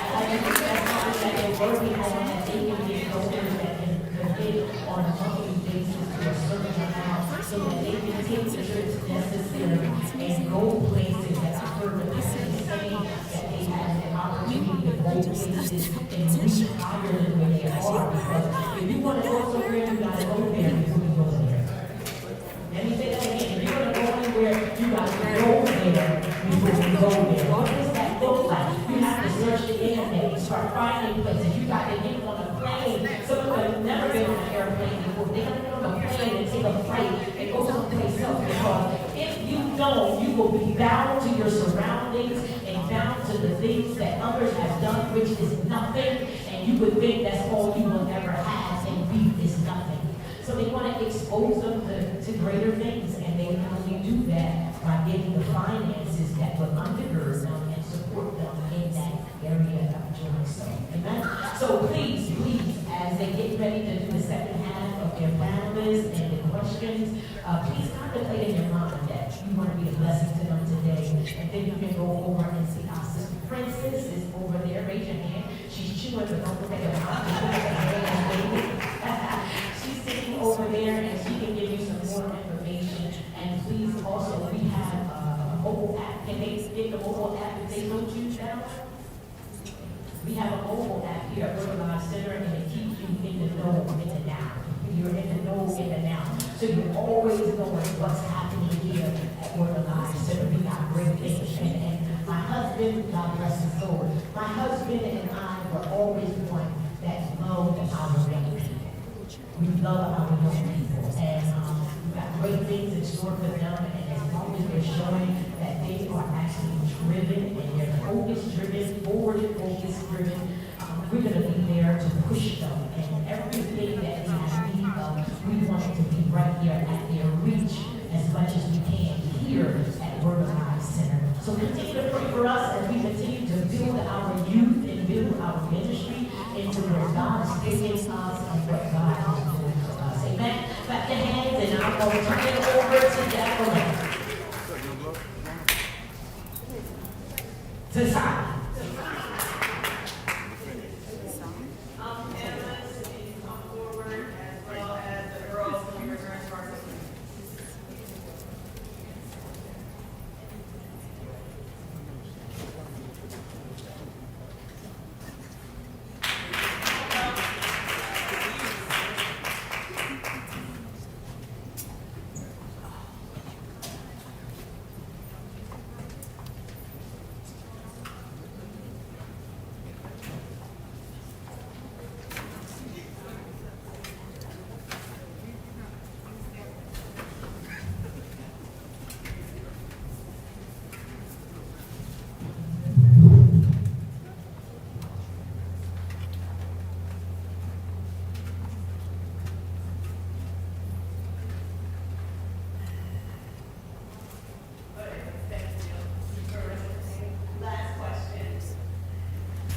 I think that's something that they're working on, that they can get donors that can commit on a monthly basis to a certain amount so that they can take the trips necessary and go places that I've heard of saying that they have an opportunity to go places and reach higher than where they are. Because if you want to go somewhere, you got to go there before you go there. Let me say that again. If you're going to go anywhere, you got to go there before you go there. What does that look like? You have to search the internet and start finding places. You got to get on a plane. Some of them have never been on an airplane before. They got to get on a plane and take a flight and go someplace else because if you don't, you will be bound to your surroundings and bound to the things that others have done, which is nothing, and you would think that's all you will ever have, and be is nothing. So they want to expose them to greater things, and they can only do that by getting the finances that will undergird them and support them in that area of doing so. Amen? So please, as they get ready to do the second half of their panelists and the questions, please contemplate in your mind that you want to be a blessing to them today. And then you can go over and see our sister Princess is over there. Raise your hand. She's chewing, but don't look at her mouth. She's sitting over there, and she can give you some more information. And please also, we have a mobile app. Can they get the mobile app if they don't choose that? We have a mobile app here at Urban Life Center, and it keeps you in the know, in the now. You're in the know, in the now. So you're always knowing what's happening here at Urban Life Center. We got great things. And my husband, God bless his soul, my husband and I were always one that loved our young people. We love our young people. And we've got great things in store for them. And as long as they're showing that they are actually driven and they're focus-driven, forward-focus-driven, we're going to be there to push them. And everything that they have need of, we want it to be right here at their reach as much as we can here at Word of Life Center. So continue to pray for us as we continue to build our youth and build our ministry into where God is taking us and what God is doing for us. Amen. Clap your hands, and I'm going to turn it over to Jacqueline. To Simon. Panelists, please come forward, as well as the girls when we return to our meeting. Last question.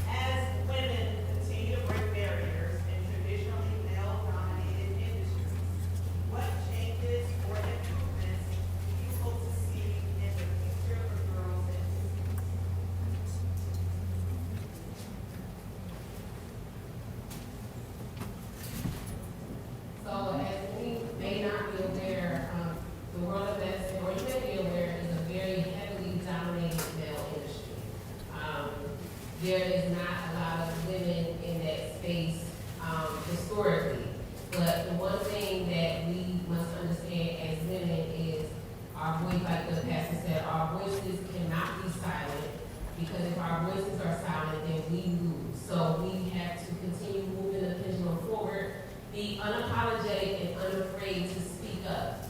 As women continue to break barriers in traditionally male-dominated industries, what changes or improvements do you hope to see in the future for girls in business? So as we may not be aware, the world of medicine, or you may be aware, is a very heavily dominated male industry. There is not a lot of women in that space historically. But the one thing that we must understand as women is our voice, like the pastor said, our voices cannot be silent, because if our voices are silent, then we lose. So we have to continue moving the pendulum forward, be unapologetic and unafraid to speak up.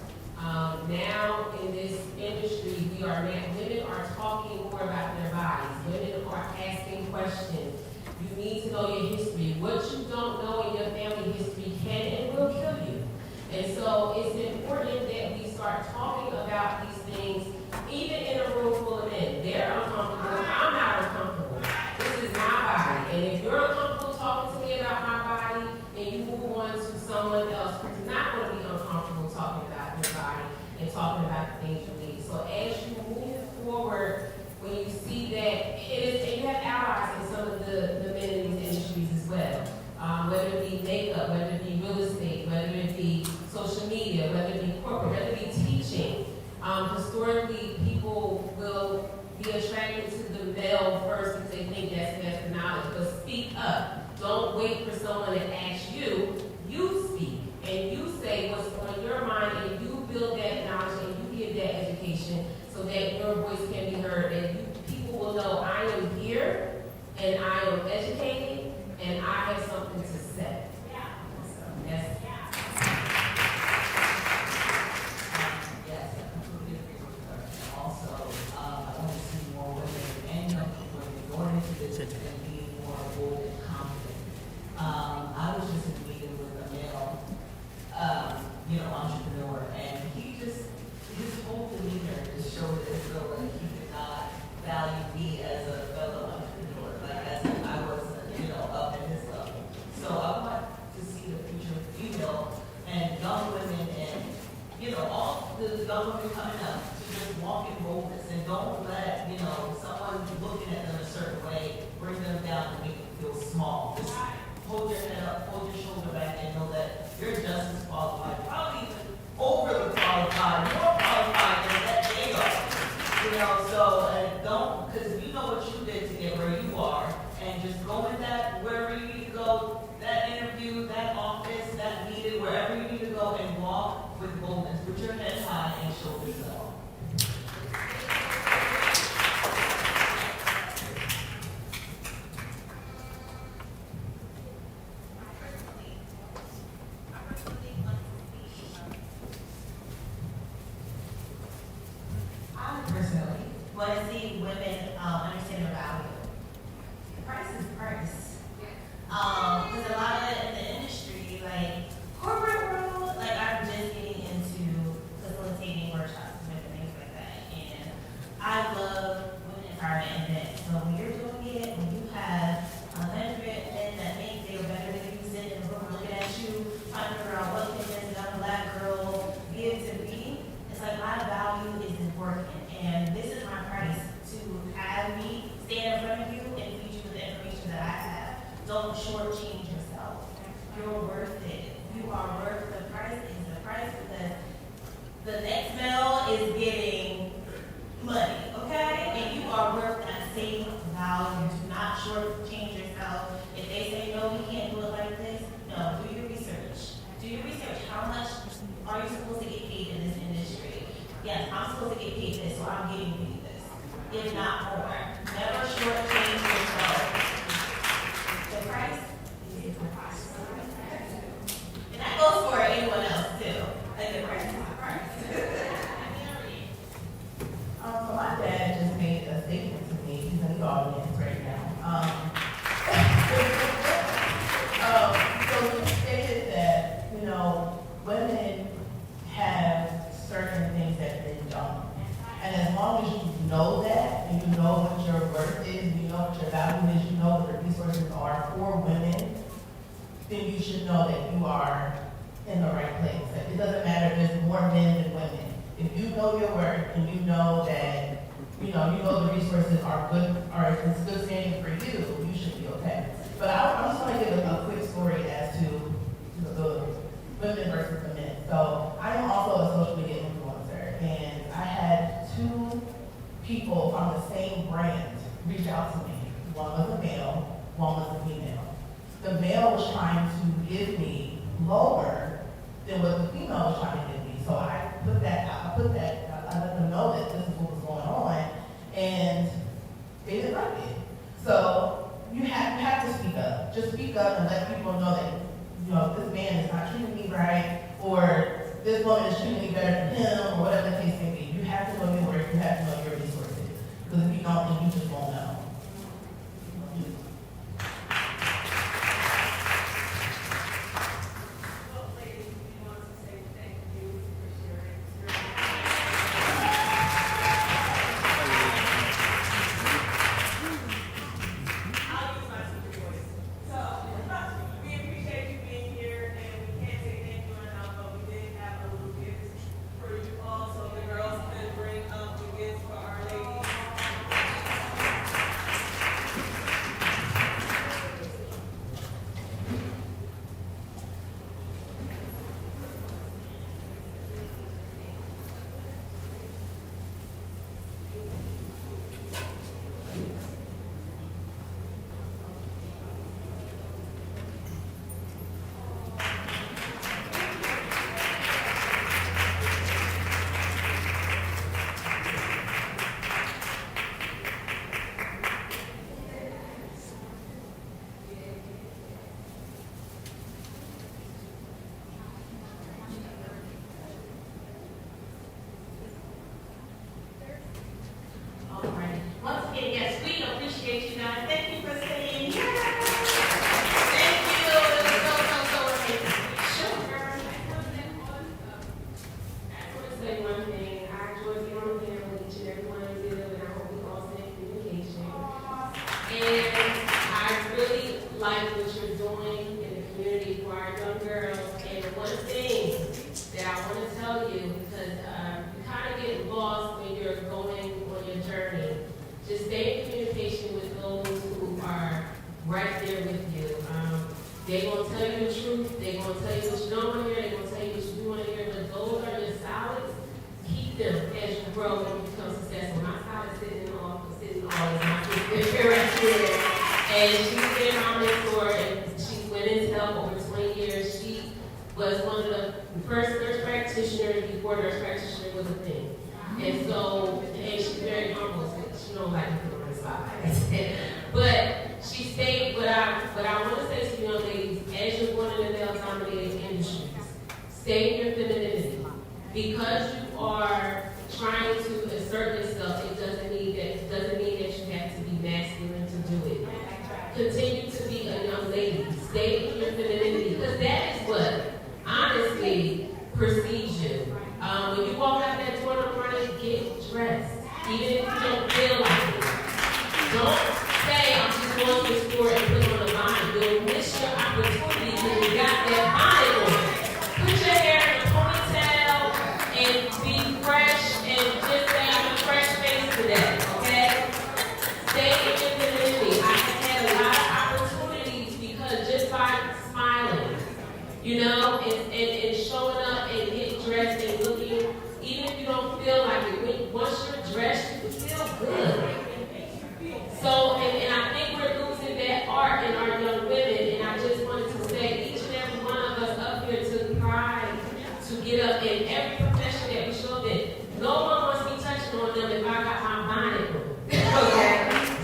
Now in this industry, women are talking more about their bodies. Women are asking questions. You need to know your history. What you don't know in your family history can and will kill you. And so it's important that we start talking about these things, even in a room full of men. They're uncomfortable. I'm not uncomfortable. This is my body. And if you're uncomfortable talking to me about my body, and you move on to someone else who's not going to be uncomfortable talking about your body and talking about the things you need. So as you move forward, when you see that, and you have allies in some of the men in these industries as well. Whether it be makeup, whether it be real estate, whether it be social media, whether it be corporate, whether it be teaching. Historically, people will be attracted to the male first because they think that's best for knowledge. But speak up. Don't wait for someone to ask you. You speak and you say what's on your mind, and you build that knowledge and you give that education so that your voice can be heard, and people will know I am here and I am educated and I have something to say. So that's Yes, I completely agree with her. And also, I want to see more women and young women going into this and being more bold and confident. I was just in a meeting with a male, entrepreneur, and his whole demeanor just showed as though like he did not value me as a fellow entrepreneur, like as if I was, up at his level. So I want to see the future of female and young women and, all the young women coming up to just walk in boldness and don't let, someone looking at them a certain way bring them down and make them feel small. Just hold your head up, hold your shoulder back, and know that you're just as qualified, probably even overly qualified, more qualified than that they are. So don't, because you know what you did to get where you are, and just go in that, wherever you need to go, that interview, that office, that meeting, wherever you need to go, and walk with boldness. Put your head high and shoulders low. I personally want to see women understand their value. Price is price. Because a lot of in the industry, like corporate world, like I'm just getting into facilitating workshops and different things like that. And I love women empowerment events. So when you're doing it, when you have 100 men that think they're better than you, sitting in the room looking at you, trying to figure out what can this young black girl give to me, it's like my value is important. And this is my price to have me stand in front of you and feed you with the information that I have. Don't shortchange yourself. You're worth it. You are worth the price. Is the price because the next male is getting money, okay? And you are worth that same value. Do not shortchange yourself. If they say no, we can't do it like this, no. Do your research. Do your research. How much are you supposed to get paid in this industry? Yes, I'm supposed to get paid this, so I'm getting paid this. If not more. Never shortchange yourself. The price is the price. And that goes for anyone else too. Like the price is the price. So my dad just made a statement to me. He's in the audience right now. So he stated that, women have certain things that men don't. And as long as you know that, and you know what your worth is, and you know what your value is, you know what the resources are for women, then you should know that you are in the right place. Like, it doesn't matter if there's more men than women. If you know your worth and you know that, you know the resources are good, or it's good standing for you, you should be okay. But I just want to give a quick story as to the women versus the men. So I am also a social media influencer, and I had 2 people from the same brand reach out to me. One was a male, one was a female. The male was trying to give me lower than what the female was trying to give me. So I let them know that this is what was going on, and they didn't like it. So you have to speak up. Just speak up and let people know that, this man is not treating me right, or this woman is treating me better than him, or whatever one thing that I want to tell you, because you kind of get lost when you're going on your journey. Just stay in communication with those who are right there with you. They're going to tell you the truth. They're going to tell you what you don't want to hear. They're going to tell you what you do want to hear. But those are your solids. Keep them as you grow and become successful. My solid sitting always my sister right here. And she's been my mentor, and she's women's health over 20 years. She was one of the first nurse practitioners before nurse practitioner was a thing. And so, and she's very humble. She don't like to put on the spot. But she stayed, but I want to say to you young ladies, as you're going in the male-dominated industries, stay in your femininity. Because you are trying to assert yourself, it doesn't mean that you have to be masculine to do it. Continue to be a young lady. Stay in your femininity, because that is what honestly precedes you. When you walk out that door in the morning, get dressed, even if you don't feel like it. Don't say, I'm just going to the store and put on a bonnet. You'll miss your opportunity when you got that bonnet on. Put your hair in a ponytail and be fresh and just say, I'm a fresh face today, okay? Stay in your femininity. I have had a lot of opportunities because just by smiling, you know, and showing up and getting dressed and looking, even if you don't feel like it, once you're dressed, you feel good. So, and I think we're losing that art in our young women, and I just wanted to say, each and every one of us up here took pride to get up in every profession that we show up in. No one wants me touching on them if I got my bonnet on. Okay?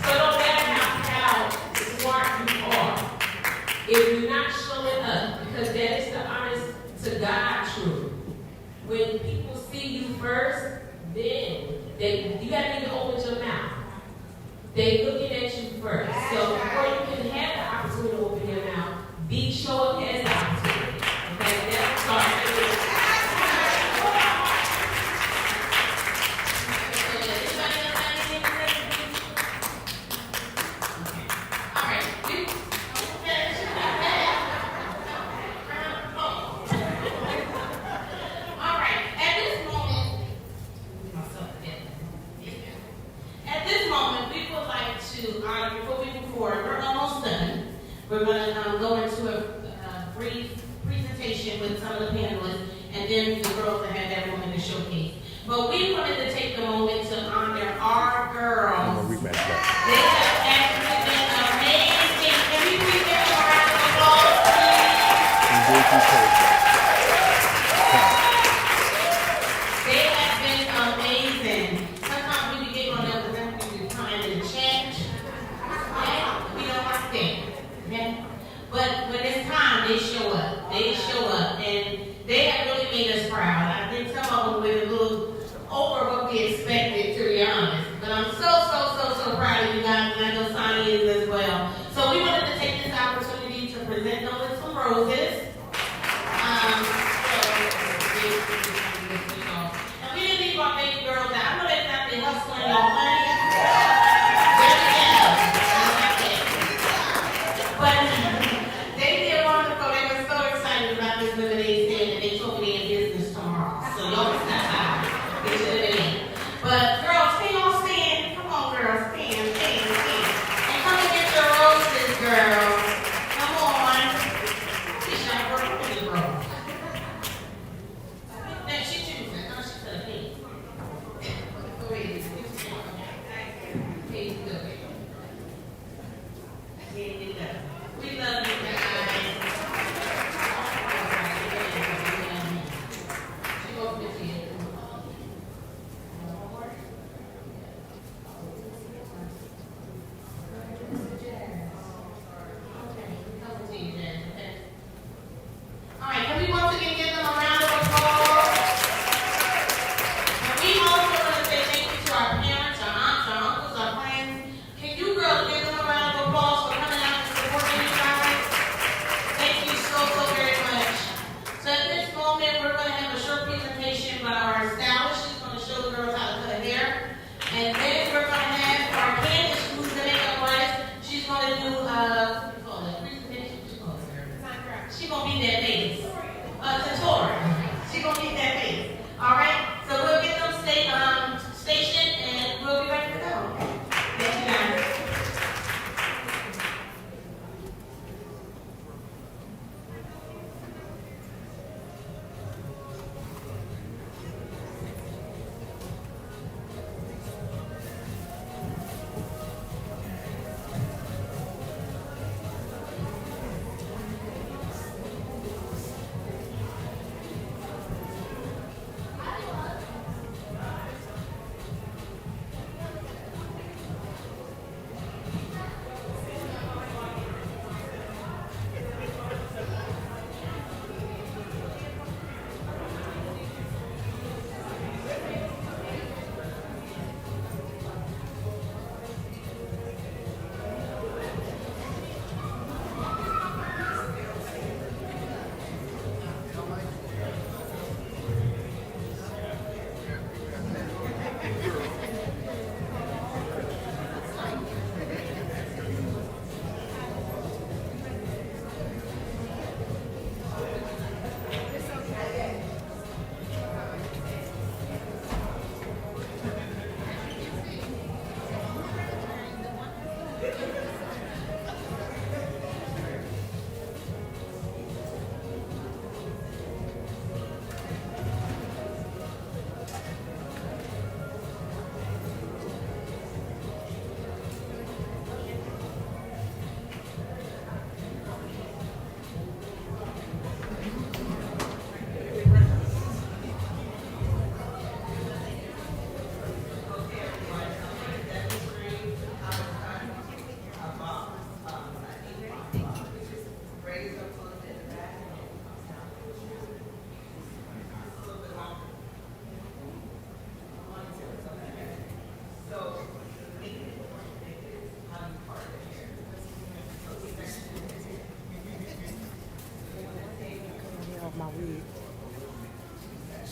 So no matter how smart you are, if you're not showing up, because that is the honest to God truth. When people see you first, then you haven't even opened your mouth. They looking at you first. So before you can have the opportunity to open your mouth, show up as the opportunity. Okay, that's sorry. We're going to go into a brief presentation with some of the panelists, and then the girls that had that moment to showcase. But we wanted to take the moment to honor our girls. They have actually been amazing. Can we please give them a round of applause, They have been amazing. Sometimes we be getting on them because we be trying to chat. We don't like that. Okay? But when it's time, they show up. They show up. And they have really made us proud. I think some of them were a little over what we expected, to be honest. But I'm so proud of you guys, and I know Sonny is as well. So we wanted to take this opportunity to present them with some roses. And we didn't leave our baby girls out. I know they're not been hustling no money. But girls, can y'all stand? Come on, girls, stand. And come and get your roses, girls. Come on. She's not working with you, bro. Then she chooses. No, she said, hey. Go ahead. Hey, good. We love you guys. She goes with you. She's gonna be that lady.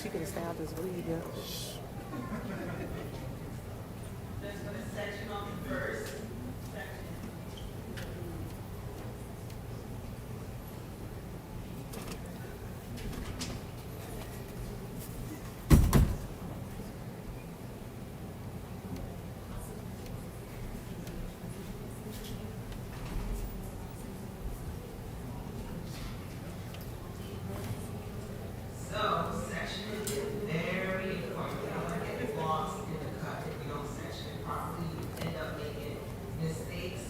She could have stayed out this weed, yeah. Let's go to section on the first section. So, sectioning is very important. You don't want to get lost in the cut if you don't section it properly. You end up making mistakes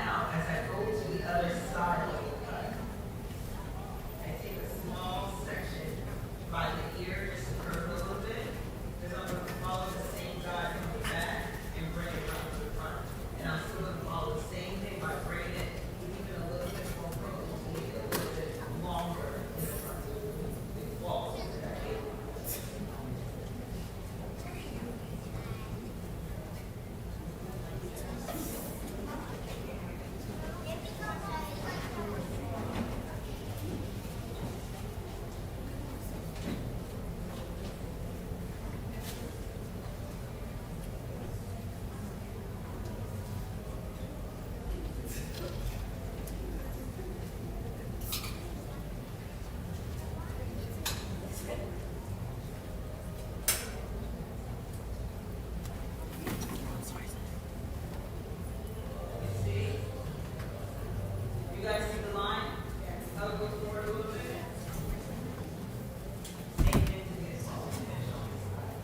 now, as I go to the other side of the cut, I take a small section by the ear, just to curve a little bit, because I'm going to follow the same guide from the back and bring it around to the front. And I'm still going to follow the same thing by bringing it even a little bit more pro to make it a little bit longer in the front. So it falls into that cable. You guys see the line? I'll go forward a little bit. Same thing to get small finish on this side.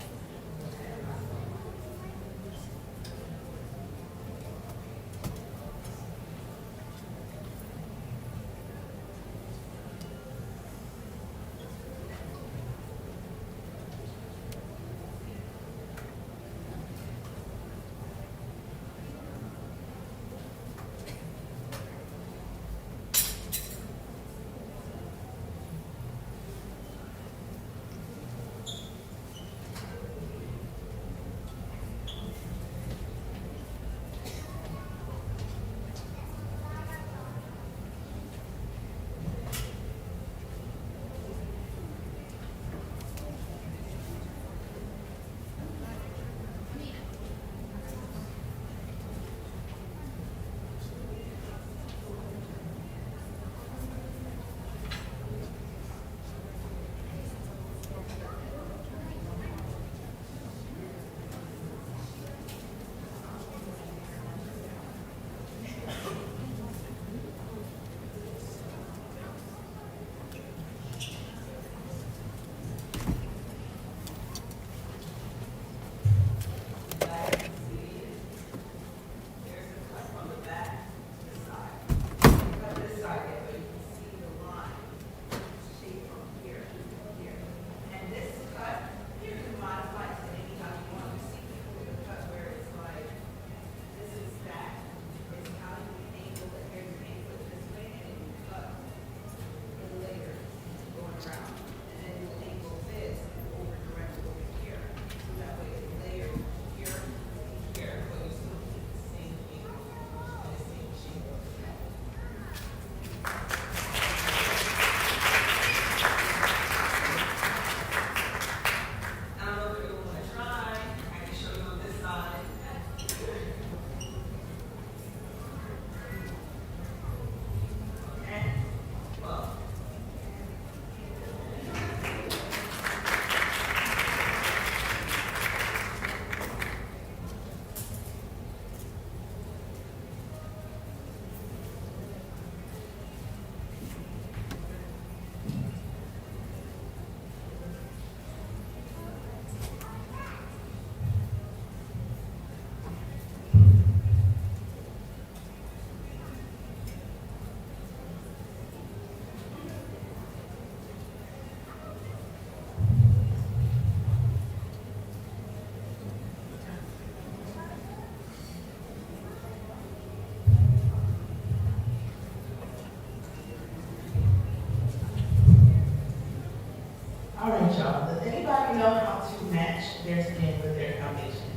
All right, y'all. Does anybody know how to match their skin with their foundation?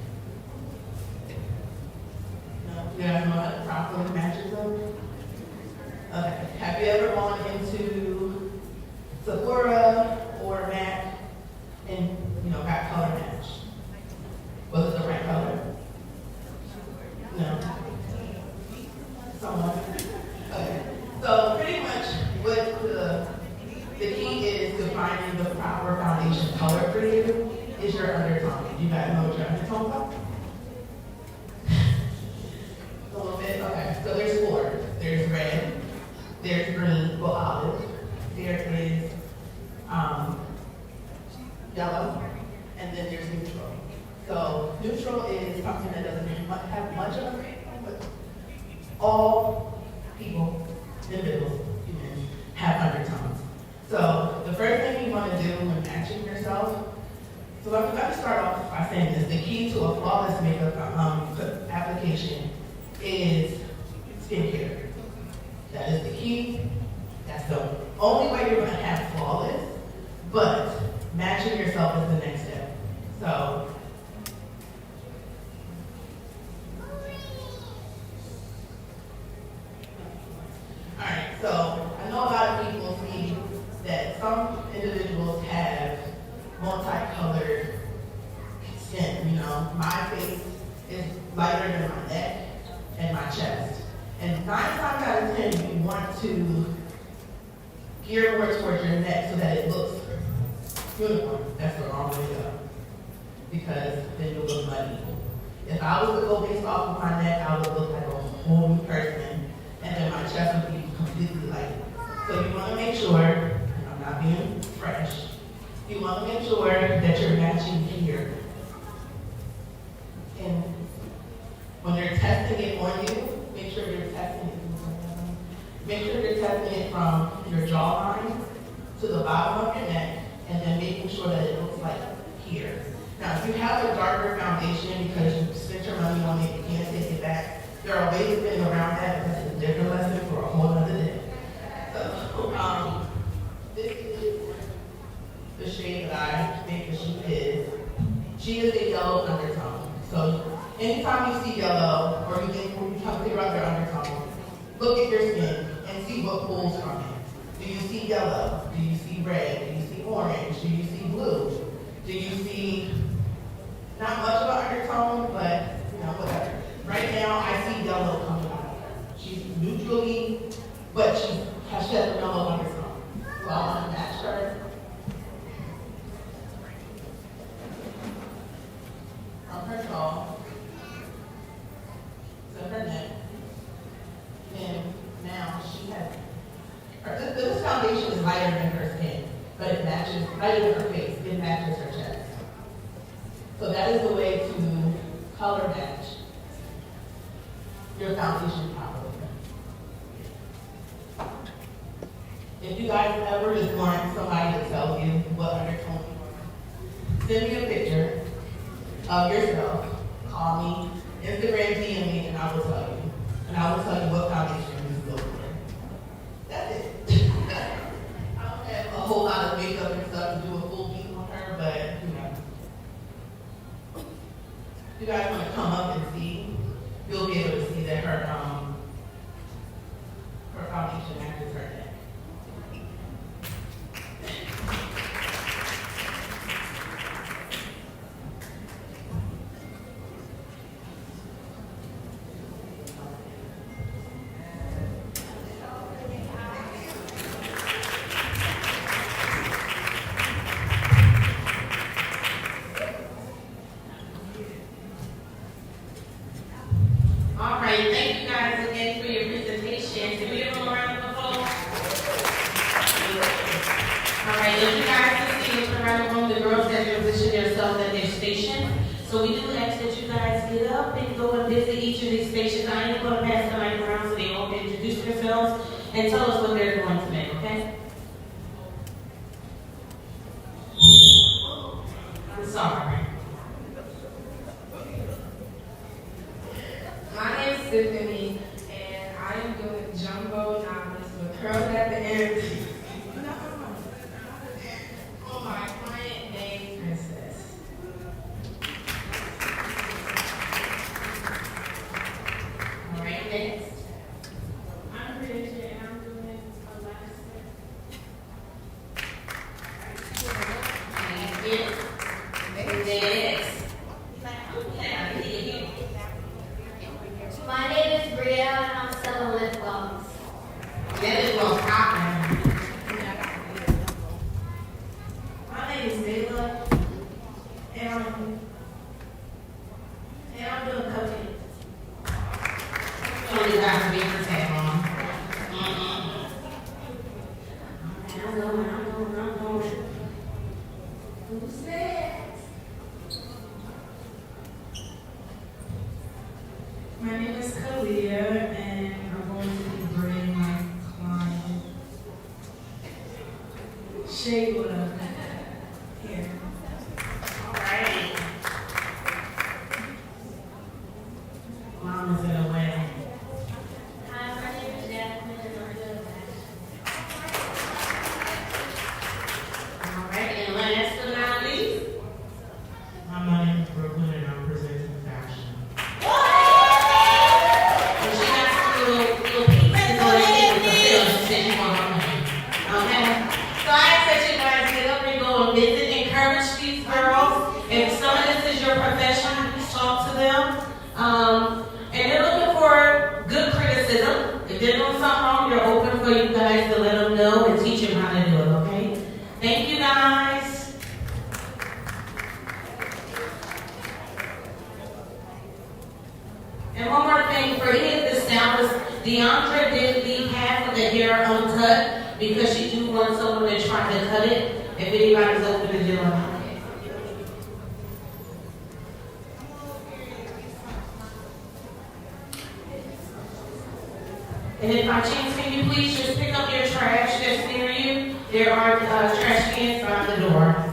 No? You guys know how to properly match yourself? Okay. Have you ever gone into Sephora or MAC and, got color match? Was it the right color? No? Someone? Okay. So pretty much what the key is to finding the proper foundation color for you is your undertone. You guys know what your undertones are? A little bit? Okay. So there's 4. There's red, there's green, well olive, there is yellow, and then there's neutral. So neutral is something that doesn't have much of a but all people, individuals, humans, have undertones. So the first thing you want to do when matching yourself, so let me start off by saying this, the key to a flawless makeup application is skincare. That is the key. That's the only way you're going to have flawless, but matching yourself is the next step. So, alright, so I know a lot of people see that some individuals have multicolored skin. You know, my face is lighter than my neck and my chest. And 9 times out of 10, you want to gear more towards your neck so that it looks uniform. That's the wrong way to go, because then you'll look muddy. If I was to go based off of my neck, I would look like a whole new person, and then my chest would be completely light. So you want to make sure, and I'm not being fresh, you want to make sure that you're matching here. And when you're testing it on you, make sure you're testing it. Make sure you're testing it from your jawline to the bottom of your neck, and then making sure that it looks like here. Now, if you have a darker foundation because you spent your money on it, you can't take it back, there are ways of getting around that, because it's a different lesson for a whole other day. So, this is the shade that I think that she is. She is a yellow undertone. So, anytime you see yellow, or you think you try to figure out your undertone, look at your skin and see what pulls from it. Do you see yellow? Do you see red? Do you see orange? Do you see blue? Do you see not much of an undertone, but you know, whatever. Right now, I see yellow coming out. She's neutrally, but she has a yellow undertone. So I want to match her. From her jaw to her neck. And now she has, this foundation is lighter than her skin, but it matches, lighter than her face, it matches her chest. So that is the way to color match your foundation properly. If you guys ever just want somebody to tell you what undertone you want, send me a picture of yourself, call me, Instagram DM me, and I will tell you. And I will tell you what foundation you go for. That's it. I don't have a whole lot of makeup and stuff to do a full beat on her, but you know. If you guys want to come up and see, you'll be able to see that her foundation matches her neck. All right, thank you guys again for your presentation. Can we give them a round of applause? All right, as you guys can see, look around the room, the girls have positioned themselves at their station. So we do ask that you guys get up and go and visit each of these stations. I am going to pass the mic around so they all can introduce themselves and tell us what they're doing today, okay? I'm sorry. My name is Tiffany, and I am doing jumbo novice with curls at the end. For my client named Princess. All right, next. I'm Bridget, and I'm doing elastic. Thank you. Next. My name is Bria, and I'm selling lip gloss. That is what's happening. My name is Zelle, and I'm doing cupcakes. So you guys can be prepared, Mom. I'm going. Who's next? My name is Kalia, and for you guys to let them know and teach them how to do it, okay? Thank you guys. And one more thing, for any of the stylists, Deandra did leave half of the hair uncut because she do want someone to try to cut it if anybody's open to doing it. And if by chance, can you please just pick up your trash that's near you? There are trash cans by the door.